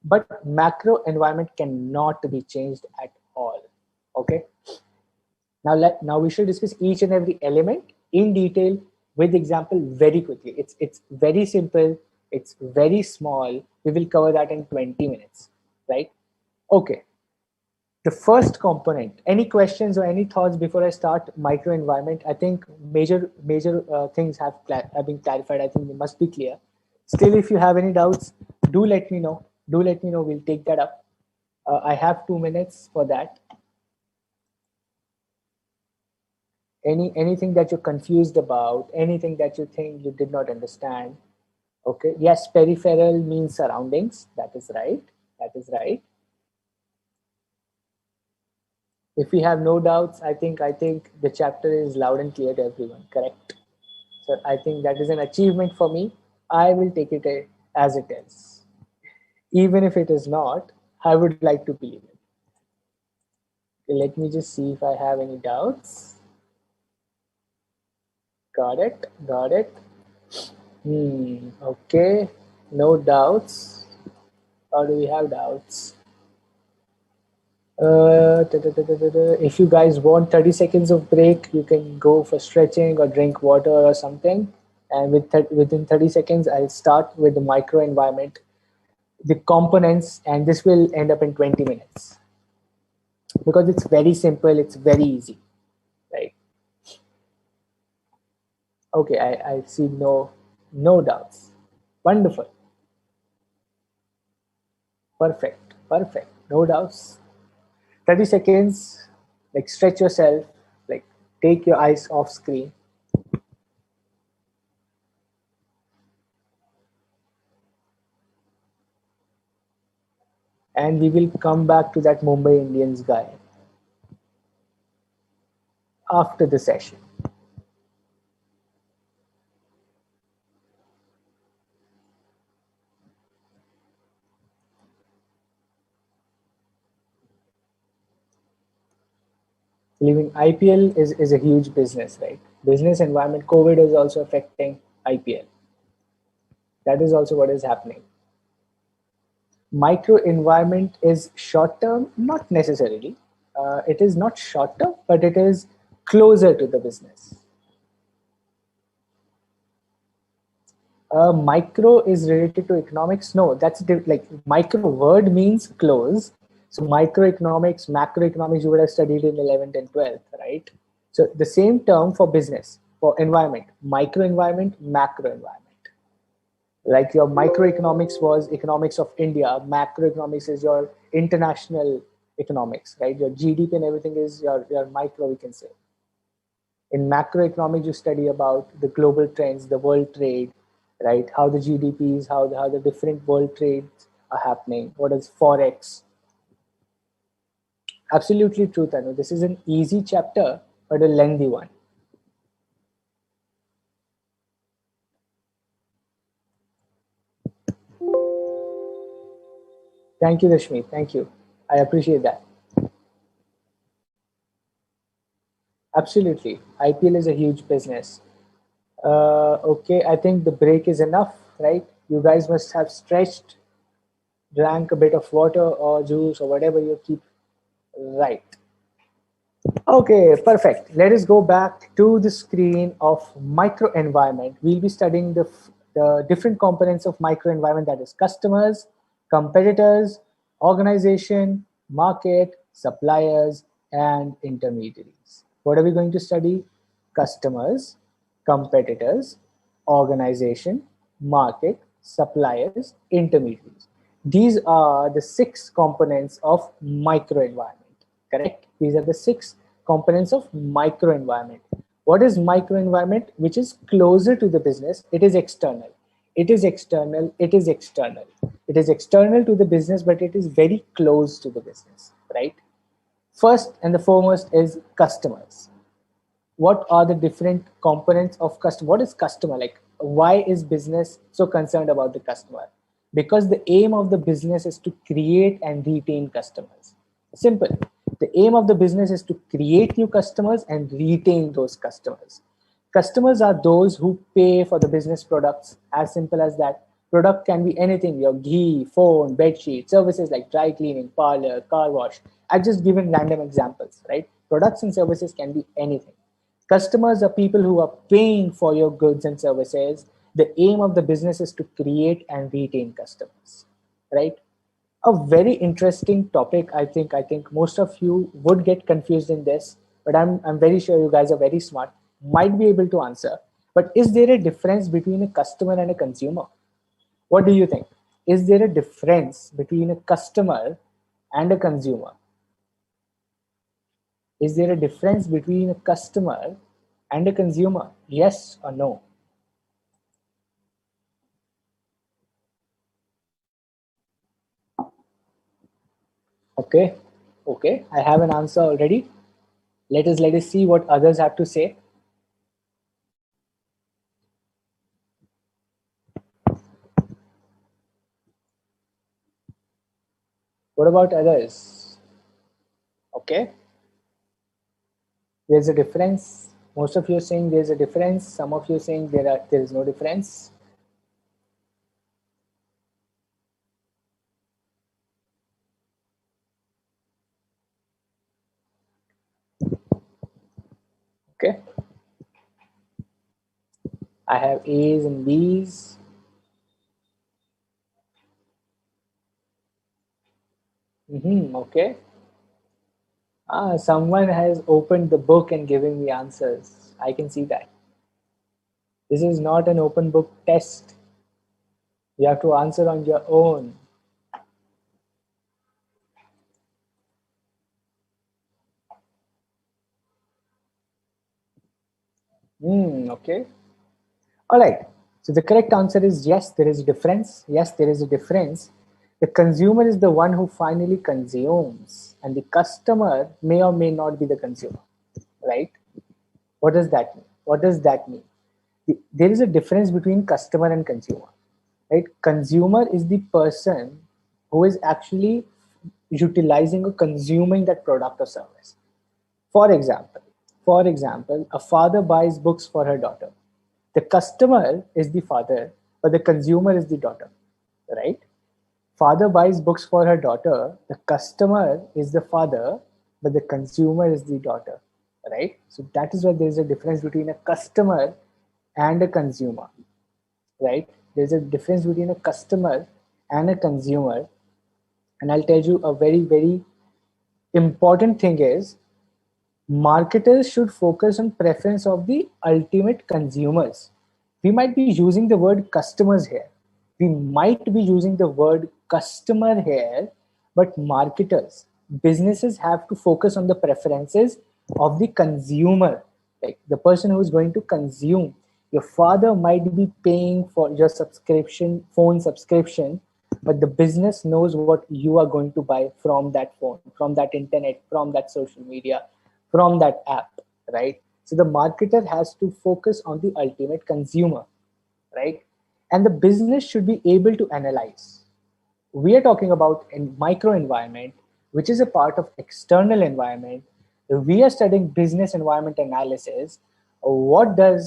but macro environment cannot be changed at all. Okay. Now we should discuss each and every element in detail with example very quickly. It's very simple. It's very small. We will cover that in 20 minutes, right? Okay. The first component. Any questions or any thoughts before I start micro environment? I think major things have been clarified. I think they must be clear. Still, if you have any doubts, do let me know. Do let me know. We'll take that up. I have 2 minutes for that. Anything that you're confused about, anything that you think you did not understand. Okay, yes, peripheral means surroundings. That is right. That is right. If we have no doubts, I think the chapter is loud and clear to everyone. Correct. So I think that is an achievement for me. I will take it as it is. Even if it is not, I would like to believe it. Okay, let me just see if I have any doubts. Got it. Got it. Okay. No doubts. Or do we have doubts? If you guys want 30 seconds of break, you can go for stretching or drink water or something. And within 30 seconds, I'll start with the micro environment, the components, and this will end up in 20 minutes. Because it's very simple, it's very easy, right? Okay, I see no doubts. Wonderful. Perfect. Perfect. No doubts. 30 seconds, like stretch yourself, like take your eyes off screen. and we will come back to that Mumbai Indians guy after the session. Believing IPL is a huge business, right? Business environment, COVID is also affecting IPL. That is also what is happening. Micro environment is short term, not necessarily. It is not short term, but it is closer to the business. Micro is related to economics. No, that's like micro word means close. So microeconomics, macroeconomics, you would have studied in 11th and 12th, right? So the same term for business, for environment, micro environment, macro environment. Like your microeconomics was economics of India, macroeconomics is your international economics, right? Your GDP and everything is your micro, we can say. In macroeconomics, you study about the global trends, the world trade, right? How the GDPs, how the different world trades are happening. What is Forex? Absolutely true, Tanu. This is an easy chapter, but a lengthy one. Thank you, Rashmi. Thank you. I appreciate that. Absolutely. IPL is a huge business. Okay, I think the break is enough, right? You guys must have stretched, drank a bit of water or juice or whatever you keep right. Okay, perfect. Let us go back to the screen of microenvironment. We'll be studying the different components of microenvironment, that is customers, competitors, organization, market, suppliers, and intermediaries. What are we going to study? Customers, competitors, organization, market, suppliers, intermediaries. These are the 6 components of microenvironment, correct? These are the 6 components of microenvironment. What is microenvironment? Which is closer to the business. It is external. It is external. It is external. It is external to the business, but it is very close to the business, right? First and the foremost is customers. What are the different components of customer? What is customer? Like, why is business so concerned about the customer? Because the aim of the business is to create and retain customers. Simple. The aim of the business is to create new customers and retain those customers. Customers are those who pay for the business products. As simple as that. Product can be anything: your ghee, phone, bed sheet, services like dry cleaning, parlor, car wash. I've just given random examples, right? Products and services can be anything. Customers are people who are paying for your goods and services. The aim of the business is to create and retain customers, right? A very interesting topic. I think most of you would get confused in this, but I'm very sure you guys are very smart, might be able to answer. But is there a difference between a customer and a consumer? What do you think? Is there a difference between a customer and a consumer? Is there a difference between a customer and a consumer? Yes or no? Okay, okay. I have an answer already. Let us see what others have to say. What about others? Okay, there's a difference. Most of you are saying there's a difference. Some of you are saying there is no difference. Okay, I have A's and B's. Okay. Someone has opened the book and giving me answers. I can see that. This is not an open book test. You have to answer on your own. Okay. All right. So the correct answer is yes, there is a difference. Yes, there is a difference. The consumer is the one who finally consumes, and the customer may or may not be the consumer, right? What does that mean? What does that mean? There is a difference between customer and consumer, right? Consumer is the person who is actually utilizing or consuming that product or service. For example, a father buys books for her daughter. The customer is the father, but the consumer is the daughter, right? Father buys books for her daughter. The customer is the father, but the consumer is the daughter, right? So that is why there is a difference between a customer and a consumer, right? There's a difference between a customer and a consumer. And I'll tell you a very, very important thing is marketers should focus on preference of the ultimate consumers. We might be using the word customers here. We might be using the word customer here, but marketers, businesses have to focus on the preferences of the consumer, like the person who is going to consume. Your father might be paying for your subscription, phone subscription, but the business knows what you are going to buy from that phone, from that internet, from that social media, from that app, right? So the marketer has to focus on the ultimate consumer, right? And the business should be able to analyze. We are talking about a micro environment, which is a part of external environment. We are studying business environment analysis. What will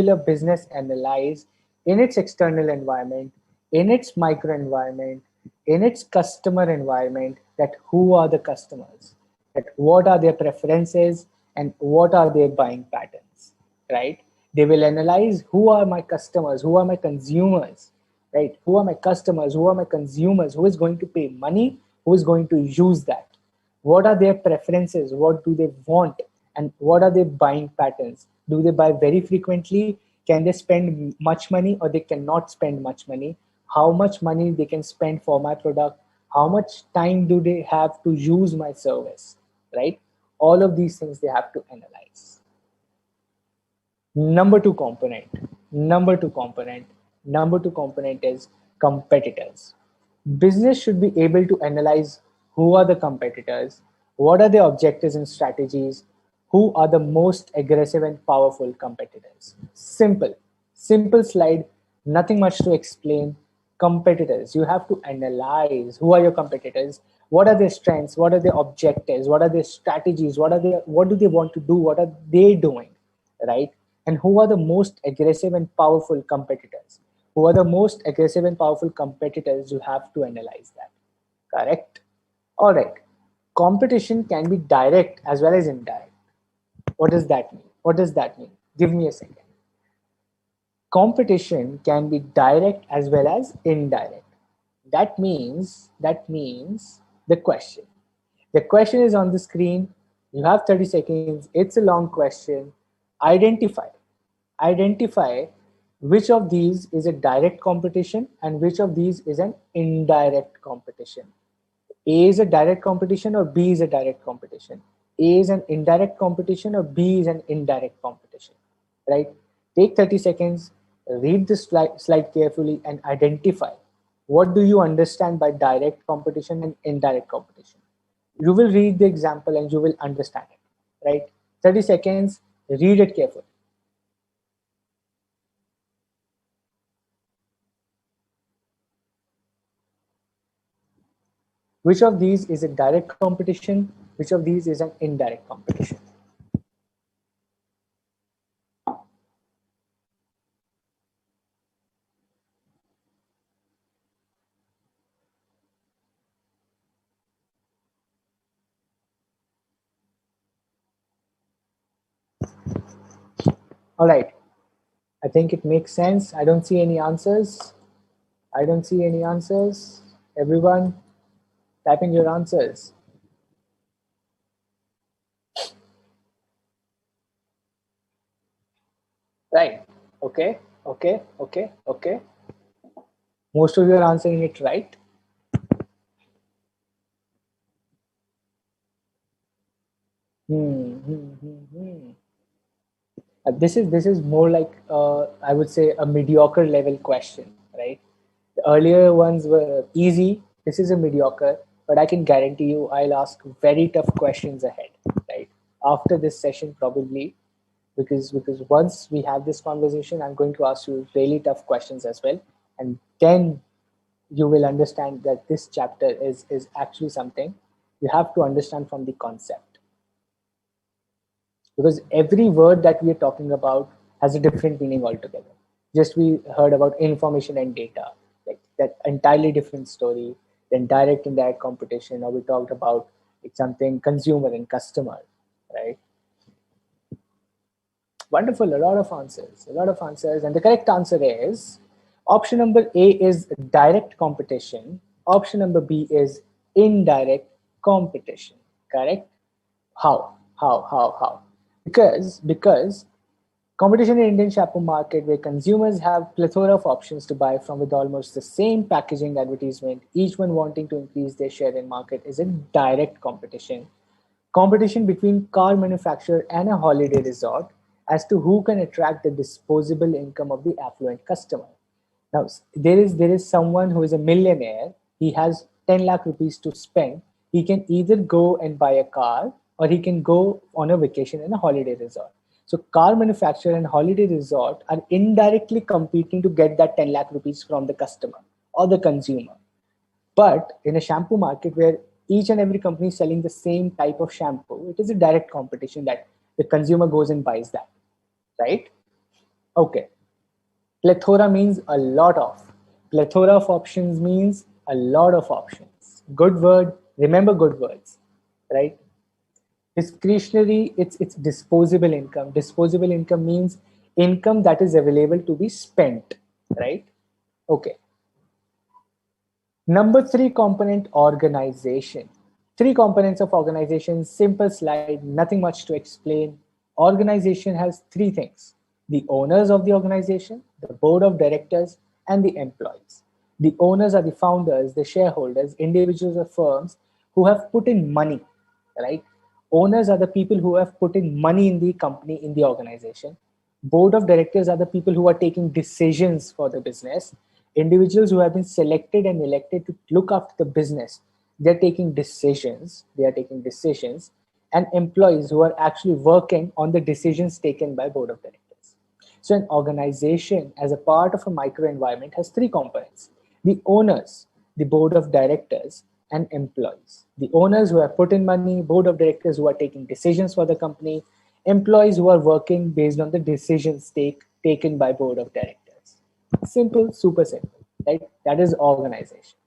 a business analyze in its external environment, in its micro environment, in its customer environment, that who are the customers, that what are their preferences and what are their buying patterns, right? They will analyze who are my customers, who are my consumers, right? Who are my customers, who are my consumers, who is going to pay money, who is going to use that, what are their preferences, what do they want, and what are their buying patterns. Do they buy very frequently? Can they spend much money or they cannot spend much money? How much money they can spend for my product? How much time do they have to use my service, right? All of these things they have to analyze. Number two component, number two component, number two component is competitors. Business should be able to analyze who are the competitors, what are their objectives and strategies, who are the most aggressive and powerful competitors. Simple, simple slide, nothing much to explain. Competitors, you have to analyze who are your competitors, what are their strengths, what are their objectives, what are their strategies, what do they want to do, what are they doing, right? And who are the most aggressive and powerful competitors? Who are the most aggressive and powerful competitors? You have to analyze that. Correct? All right. Competition can be direct as well as indirect. What does that mean? What does that mean? Give me a second. Competition can be direct as well as indirect. That means the question. The question is on the screen. You have 30 seconds. It's a long question. Identify. Identify which of these is a direct competition and which of these is an indirect competition. A is a direct competition or B is a direct competition. A is an indirect competition or B is an indirect competition, right? Take 30 seconds, read the slide carefully and identify what do you understand by direct competition and indirect competition. You will read the example and you will understand it, right? 30 seconds, read it carefully. Which of these is a direct competition? Which of these is an indirect competition? All right. I think it makes sense. I don't see any answers. I don't see any answers. Everyone, type in your answers. Right. Okay. Okay. Okay. Okay. Most of you are answering it right. This is more like I would say a mediocre level question, right? The earlier ones were easy. This is a mediocre, but I can guarantee you I'll ask very tough questions ahead, right? After this session, probably, because once we have this conversation, I'm going to ask you really tough questions as well. And then you will understand that this chapter is actually something you have to understand from the concept, because every word that we are talking about has a different meaning altogether. Just we heard about information and data, like that entirely different story. Then direct and indirect competition, or we talked about like something consumer and customer, right? Wonderful, a lot of answers, and the correct answer is option number A is direct competition. Option number B is indirect competition. Correct? How? How? Because competition in Indian shampoo market, where consumers have plethora of options to buy from with almost the same packaging advertisement, each one wanting to increase their share in market, is a direct competition. Competition between car manufacturer and a holiday resort as to who can attract the disposable income of the affluent customer. Now, there is someone who is a millionaire. He has 10 lakh rupees to spend. He can either go and buy a car, or he can go on a vacation in a holiday resort. So car manufacturer and holiday resort are indirectly competing to get that 10 lakh rupees from the customer or the consumer. But in a shampoo market where each and every company is selling the same type of shampoo, it is a direct competition that the consumer goes and buys that, right? Okay. Plethora means a lot of. Plethora of options means a lot of options. Good word. Remember good words, right? Discretionary, it's disposable income. Disposable income means income that is available to be spent, right? Okay. Number three component, organization. Three components of organization, simple slide, nothing much to explain. Organization has three things: the owners of the organization, the board of directors, and the employees. The owners are the founders, the shareholders, individuals or firms who have put in money, right? Owners are the people who have put in money in the company, in the organization. Board of directors are the people who are taking decisions for the business. Individuals who have been selected and elected to look after the business, they're taking decisions. And employees who are actually working on the decisions taken by board of directors. So an organization as a part of a microenvironment has three components: the owners, the board of directors, and employees. The owners who have put in money, board of directors who are taking decisions for the company, employees who are working based on the decisions taken by board of directors. Simple, super simple, right? That is organization.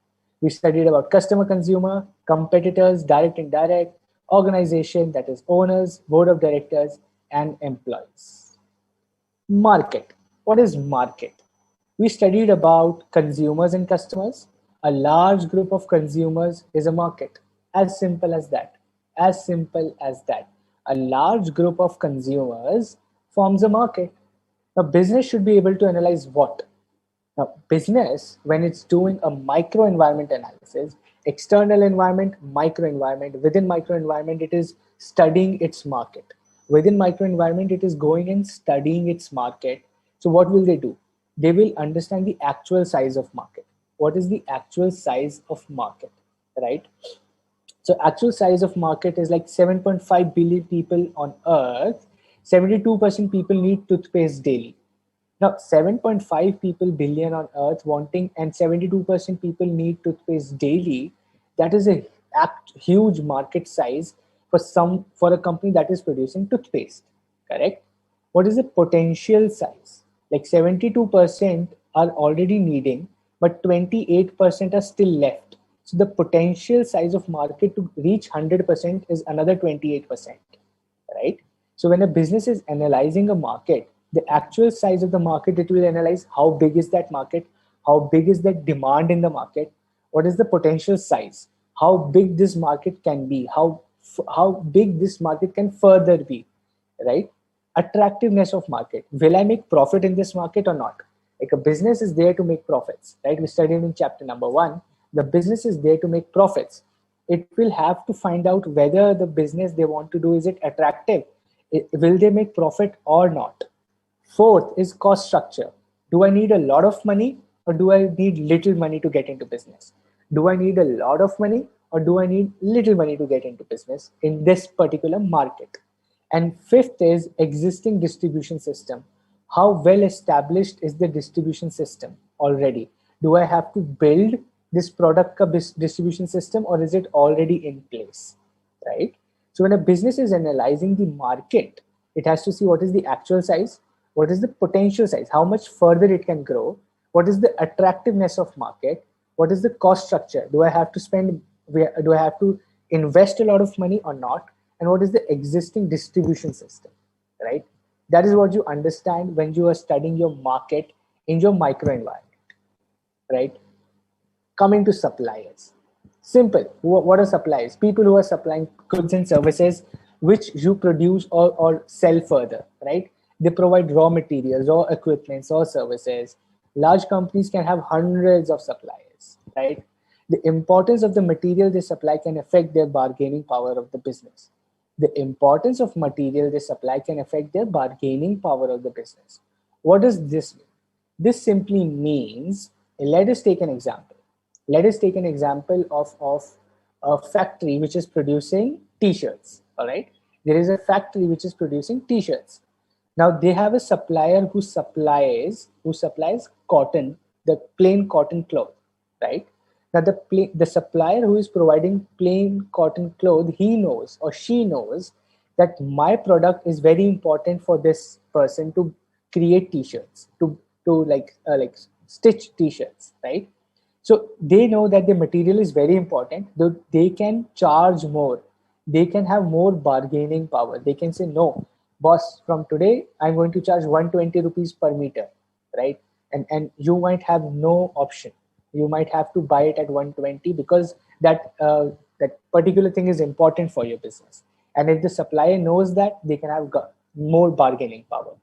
We studied about customer, consumer, competitors, direct, indirect, organization, that is owners, board of directors, and employees. Market. What is market? We studied about consumers and customers. A large group of consumers is a market. As simple as that. As simple as that. A large group of consumers forms a market. A business should be able to analyze what? Now, business, when it's doing a microenvironment analysis, external environment, microenvironment, within microenvironment, it is studying its market. Within microenvironment, it is going and studying its market. So what will they do? They will understand the actual size of market. What is the actual size of market, right? So actual size of market is like 7.5 billion people on earth. 72% people need toothpaste daily. Now, 7.5 people billion on earth wanting, and 72% people need toothpaste daily. That is a huge market size for a company that is producing toothpaste, correct? What is the potential size? Like 72% are already needing, but 28% are still left. So the potential size of market to reach 100% is another 28%, right? So when a business is analyzing a market, the actual size of the market, it will analyze how big is that market, how big is that demand in the market, what is the potential size, how big this market can be, how big this market can further be, right? Attractiveness of market. Will I make profit in this market or not? Like a business is there to make profits, right? We studied in chapter number 1. The business is there to make profits. It will have to find out whether the business they want to do, is it attractive? Will they make profit or not? Fourth is cost structure. Do I need a lot of money or do I need little money to get into business? Do I need a lot of money or do I need little money to get into business in this particular market? And fifth is existing distribution system. How well established is the distribution system already? Do I have to build this product distribution system or is it already in place, right? So when a business is analyzing the market, it has to see what is the actual size, what is the potential size, how much further it can grow, what is the attractiveness of market, what is the cost structure, do I have to spend, do I have to invest a lot of money or not, and what is the existing distribution system, right? That is what you understand when you are studying your market in your micro environment, right? Coming to suppliers. Simple. What are suppliers? People who are supplying goods and services which you produce or sell further, right? They provide raw materials or equipments or services. Large companies can have hundreds of suppliers, right? The importance of the material they supply can affect their bargaining power of the business. The importance of material they supply can affect their bargaining power of the business. What does this mean? This simply means, let us take an example. Let us take an example of a factory which is producing t-shirts. All right, there is a factory which is producing t-shirts. Now they have a supplier who supplies cotton, the plain cotton cloth, right? Now the supplier who is providing plain cotton cloth, he knows or she knows that my product is very important for this person to create t-shirts, to stitch t-shirts, right? So they know that the material is very important. They can charge more. They can have more bargaining power. They can say, no, boss, from today, I'm going to charge 120 rupees per meter, right? And you might have no option. You might have to buy it at 120 because that particular thing is important for your business. And if the supplier knows that, they can have more bargaining power.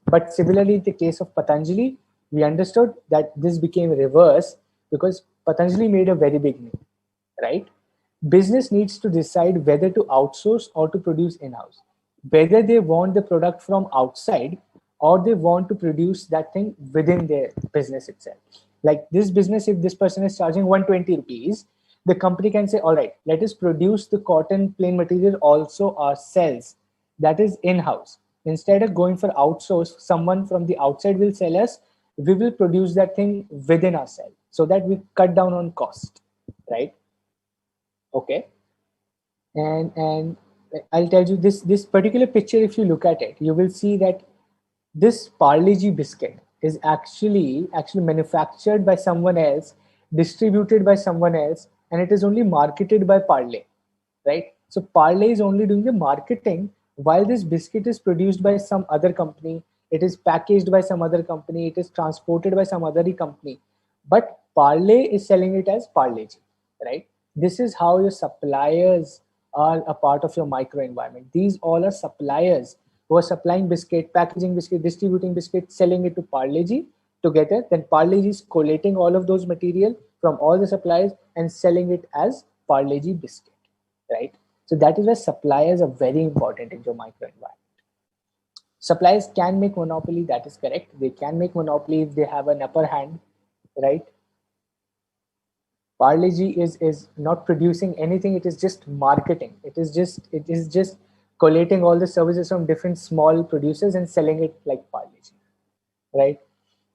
But similarly, in the case of Patanjali, we understood that this became reverse because Patanjali made a very big name, right? Business needs to decide whether to outsource or to produce in-house, whether they want the product from outside or they want to produce that thing within their business itself. Like this business, if this person is charging 120 rupees, the company can say, all right, let us produce the cotton plain material also ourselves, that is in-house. Instead of going for outsource, someone from the outside will sell us, we will produce that thing within ourselves so that we cut down on cost, right? Okay. And I'll tell you this particular picture, if you look at it, you will see that this Parle G biscuit is actually manufactured by someone else, distributed by someone else, and it is only marketed by Parle, right? So Parle is only doing the marketing while this biscuit is produced by some other company, it is packaged by some other company, it is transported by some other company, but Parle is selling it as Parle G, right? This is how your suppliers are a part of your micro environment. These all are suppliers who are supplying biscuit, packaging biscuit, distributing biscuit, selling it to Parle G together. Then Parle G is collating all of those material from all the suppliers and selling it as Parle G biscuit, right? So that is why suppliers are very important in your micro environment. Suppliers can make monopoly, that is correct. They can make monopoly if they have an upper hand, right? Parle G is not producing anything, it is just marketing. It is just collating all the services from different small producers and selling it like Parle G, right?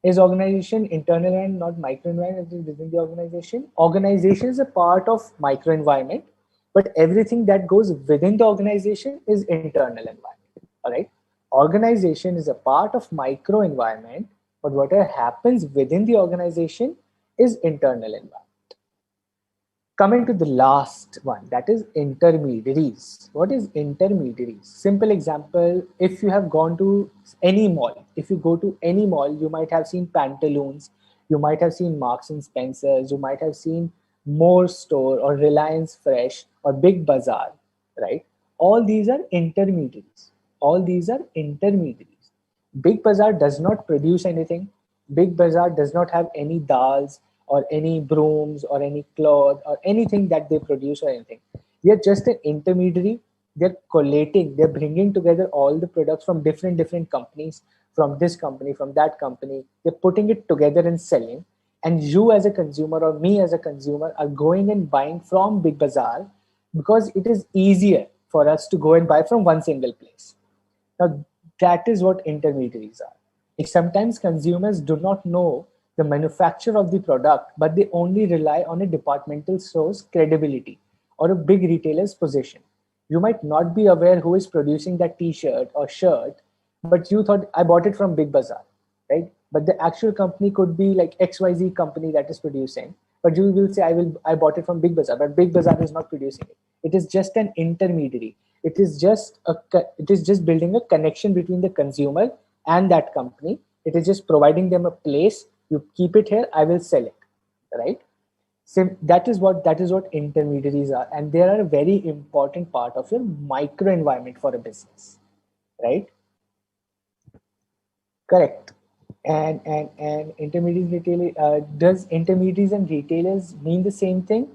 Is organization internal and not micro environment within the organization? Organization is a part of micro environment, but everything that goes within the organization is internal environment. All right. Organization is a part of micro environment, but whatever happens within the organization is internal environment. Coming to the last one, that is intermediaries. What is intermediaries? Simple example, if you have gone to any mall, if you go to any mall, you might have seen Pantaloons, you might have seen Marks and Spencers, you might have seen More Store or Reliance Fresh or Big Bazaar, right? All these are intermediaries. All these are intermediaries. Big Bazaar does not produce anything. Big Bazaar does not have any dals or any brooms or any cloth or anything that they produce or anything. They are just an intermediary. They're collating, they're bringing together all the products from different companies, from this company, from that company. They're putting it together and selling. And you as a consumer or me as a consumer are going and buying from Big Bazaar because it is easier for us to go and buy from one single place. Now, that is what intermediaries are. Like sometimes consumers do not know the manufacturer of the product, but they only rely on a departmental store's credibility or a big retailer's position. You might not be aware who is producing that t-shirt or shirt, but you thought I bought it from Big Bazaar, right? But the actual company could be like XYZ company that is producing, but you will say I bought it from Big Bazaar, but Big Bazaar is not producing it. It is just an intermediary. It is just building a connection between the consumer and that company. It is just providing them a place. You keep it here, I will sell it, right? So that is what intermediaries are, and they are a very important part of your micro environment for a business, right? Correct. And intermediaries retail does intermediaries and retailers mean the same thing?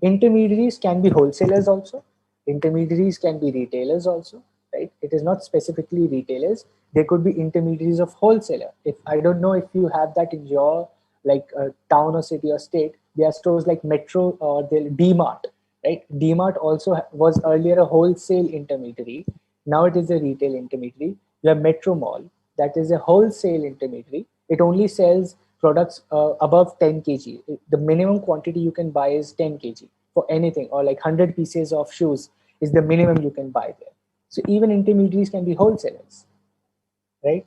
Intermediaries can be wholesalers also. Intermediaries can be retailers also, right? It is not specifically retailers. There could be intermediaries of wholesaler. If I don't know if you have that in your like town or city or state, there are stores like Metro or the D-Mart, right? D-Mart also was earlier a wholesale intermediary. Now it is a retail intermediary. You have Metro Mall, that is a wholesale intermediary. It only sells products above 10 kg. The minimum quantity you can buy is 10 kg for anything, or like 100 pieces of shoes is the minimum you can buy there. So even intermediaries can be wholesalers, right?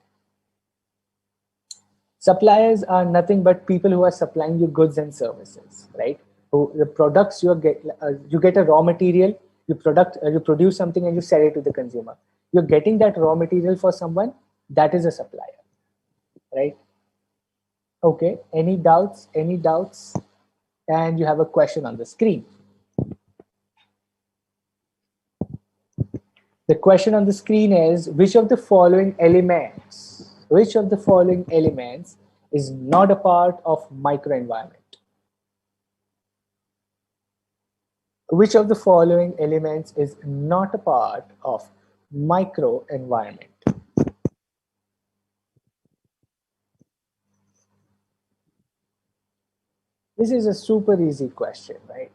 Suppliers are nothing but people who are supplying you goods and services, right? Who the products you get a raw material, you produce something and you sell it to the consumer. You're getting that raw material for someone, that is a supplier, right? Okay, any doubts? Any doubts? And you have a question on the screen. The question on the screen is which of the following elements is not a part of microenvironment? Which of the following elements is not a part of microenvironment? This is a super easy question, right?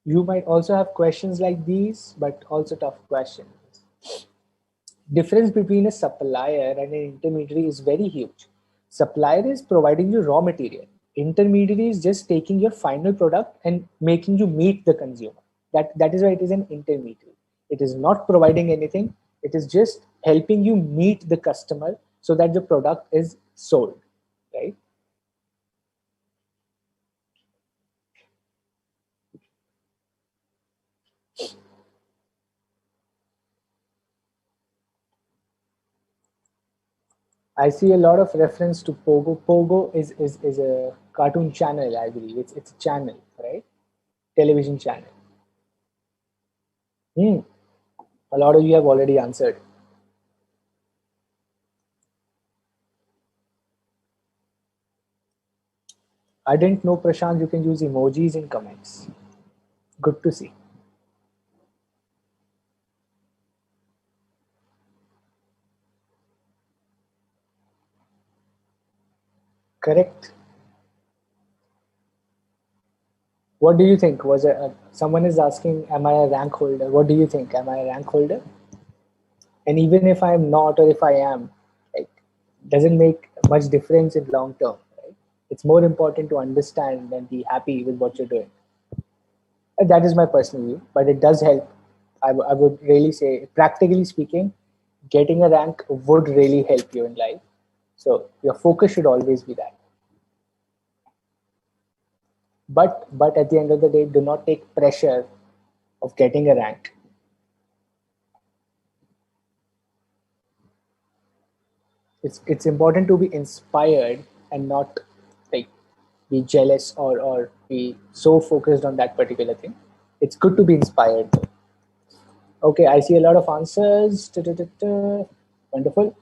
You might also have questions like these, but also tough questions. Difference between a supplier and an intermediary is very huge. Supplier is providing you raw material. Intermediary is just taking your final product and making you meet the consumer. That is why it is an intermediary. It is not providing anything. It is just helping you meet the customer so that the product is sold, right? I see a lot of reference to Pogo. Pogo is a cartoon channel, I believe. It's a channel, right? Television channel. Hmm. A lot of you have already answered. I didn't know, Prashant, you can use emojis in comments. Good to see. Correct. What do you think? Someone is asking, am I a rank holder? What do you think? Am I a rank holder? And even if I am not, or if I am, like, doesn't make much difference in long term, right? It's more important to understand and be happy with what you're doing. And that is my personal view, but it does help. I would really say, practically speaking, getting a rank would really help you in life. So your focus should always be that. But at the end of the day, do not take pressure of getting a rank. It's important to be inspired and not like be jealous or be so focused on that particular thing. It's good to be inspired. Okay, I see a lot of answers. Wonderful.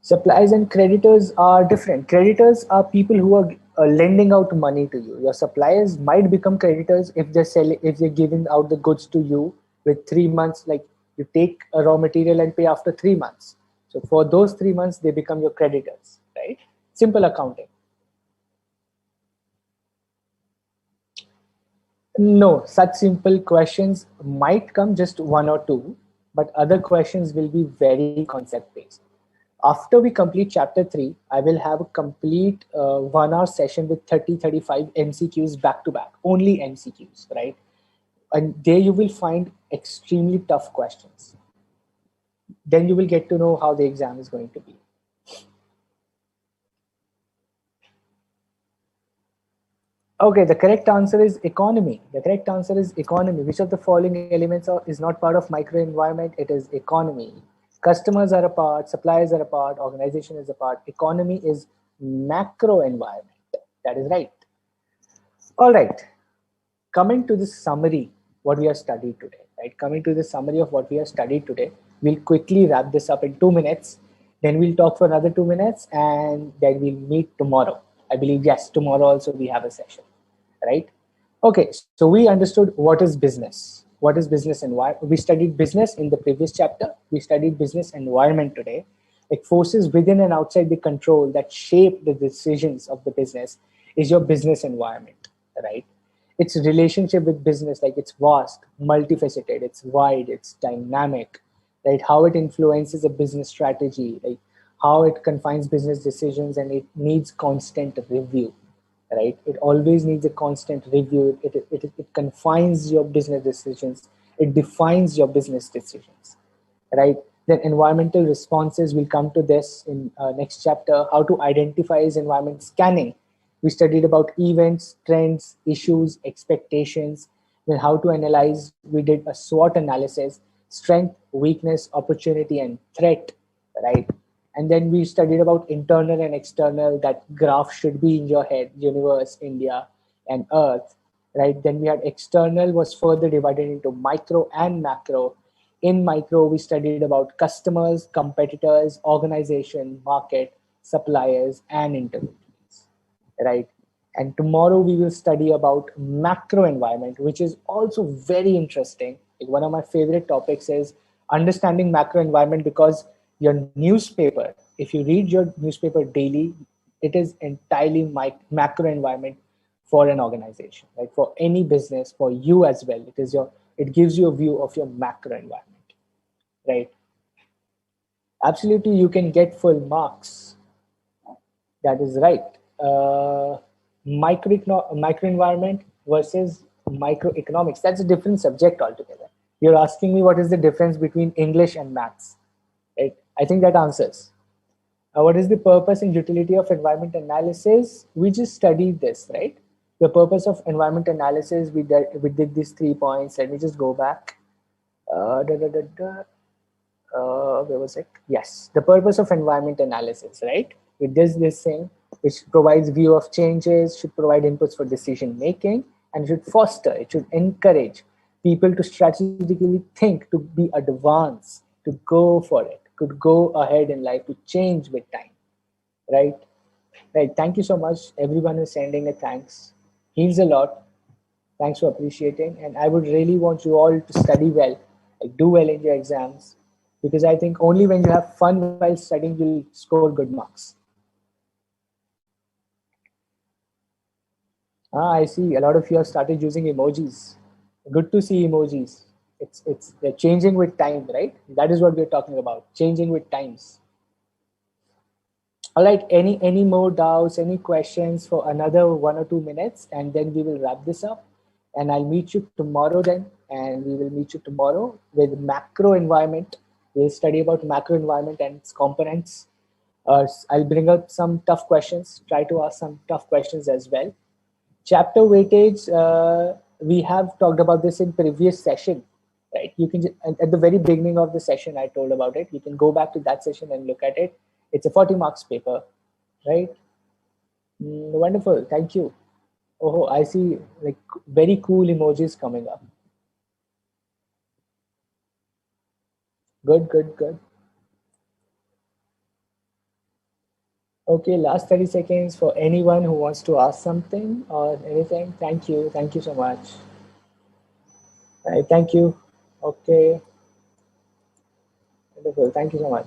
Suppliers and creditors are different. Creditors are people who are lending out money to you. Your suppliers might become creditors if they're giving out the goods to you with 3 months. Like You take a raw material and pay after 3 months. So for those 3 months, they become your creditors, right? Simple accounting. No, such simple questions might come just one or two, but other questions will be very concept based. After we complete chapter 3, I will have a complete 1 hour session with 30-35 MCQs back to back, only MCQs, right? And there you will find extremely tough questions. Then you will get to know how the exam is going to be. Okay, the correct answer is economy. The correct answer is economy. Which of the following elements is not part of microenvironment? It is economy. Customers are a part, suppliers are a part, organization is a part. Economy is macro environment. That is right. All right. Coming to the summary, what we have studied today, right? Coming to the summary of what we have studied today, we'll quickly wrap this up in 2 minutes. Then we'll talk for another 2 minutes and then we'll meet tomorrow. I believe, yes, tomorrow also we have a session, right? Okay, so we understood what is business. What is business environment? We studied business in the previous chapter. We studied business environment today. Like forces within and outside the control that shape the decisions of the business is your business environment, right? Its relationship with business, like it's vast, multifaceted, it's wide, it's dynamic, right? How it influences a business strategy, like how it confines business decisions, and it needs constant review, right? It always needs a constant review. It confines your business decisions. It defines your business decisions, right? Then environmental responses, will come to this in next chapter. How to identify is environment scanning. We studied about events, trends, issues, expectations. Then how to analyze, we did a SWOT analysis: strength, weakness, opportunity, and threat, right? And then we studied about internal and external. That graph should be in your head: universe, India, and earth, right? Then we had external was further divided into micro and macro. In micro, we studied about customers, competitors, organization, market, suppliers, and intermediaries, right? And tomorrow we will study about macro environment, which is also very interesting. Like one of my favorite topics is understanding macro environment, because your newspaper, if you read your newspaper daily, it is entirely macro environment for an organization, right? For any business, for you as well. It gives you a view of your macro environment, right? Absolutely, you can get full marks. That is right. Microenvironment versus microeconomics. That's a different subject altogether. You're asking me what is the difference between English and maths, right? I think that answers. What is the purpose and utility of environment analysis? We just studied this, right? The purpose of environment analysis, we did these 3 points. Let me just go back. Da, da, da, da. Where was it? Yes, the purpose of environment analysis, right? It does this thing, which provides view of changes, should provide inputs for decision making, and should foster, it should encourage people to strategically think, to be advanced, to go for it, could go ahead in life, to change with time, right? Right. Thank you so much. Everyone is sending a thanks. Means a lot. Thanks for appreciating. And I would really want you all to study well, like do well in your exams, because I think only when you have fun while studying, you'll score good marks. I see. A lot of you have started using emojis. Good to see emojis. It's they're changing with time, right? That is what we're talking about. Changing with times. All right. Any more doubts? Any questions for another 1 or 2 minutes, and then we will wrap this up. And I'll meet you tomorrow then, and we will meet you tomorrow with macro environment. We'll study about macro environment and its components. I'll bring out some tough questions. Try to ask some tough questions as well. Chapter weightage, we have talked about this in previous session, right? You can at the very beginning of the session, I told about it. You can go back to that session and look at it. It's a 40 marks paper, right? Wonderful, thank you. Oh, I see like very cool emojis coming up. Good, good, good. Okay, last 30 seconds for anyone who wants to ask something or anything. Thank you. Thank you so much. Thank you. Okay. Wonderful. Thank you so much.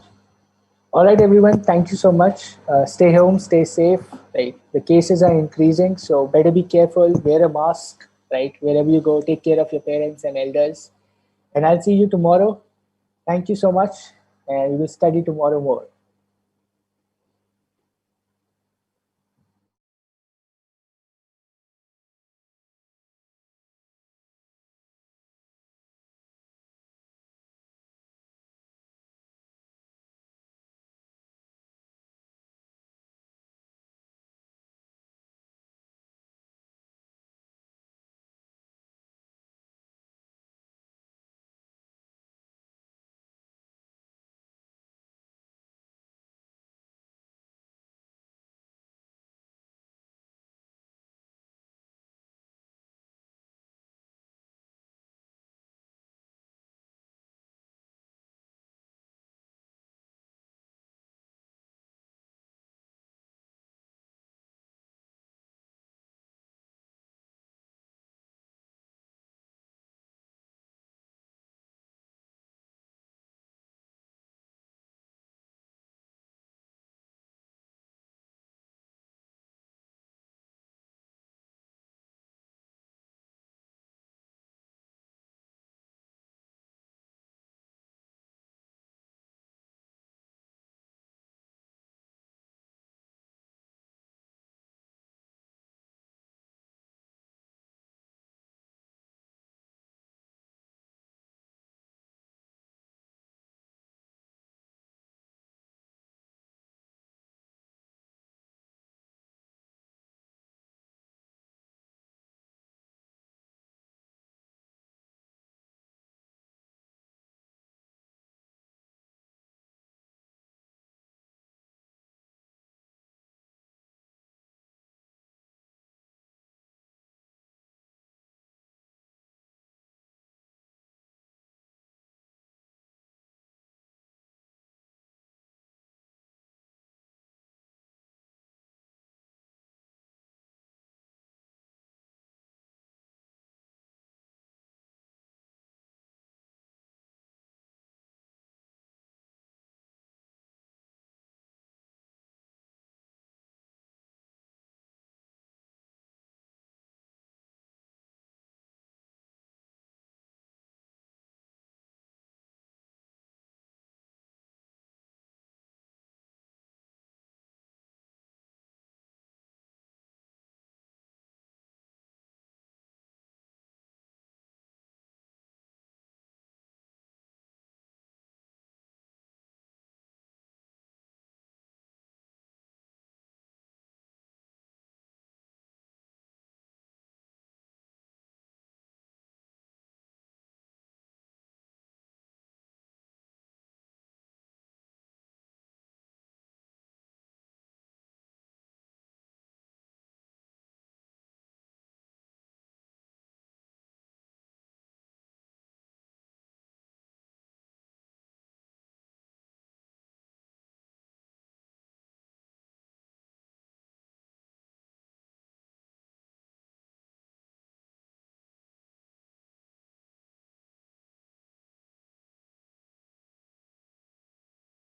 All right, everyone. Thank you so much. Stay home, stay safe. Right, the cases are increasing, so better be careful. Wear a mask. Right, wherever you go, take care of your parents and elders. And I'll see you tomorrow. Thank you so much, and we will study tomorrow more.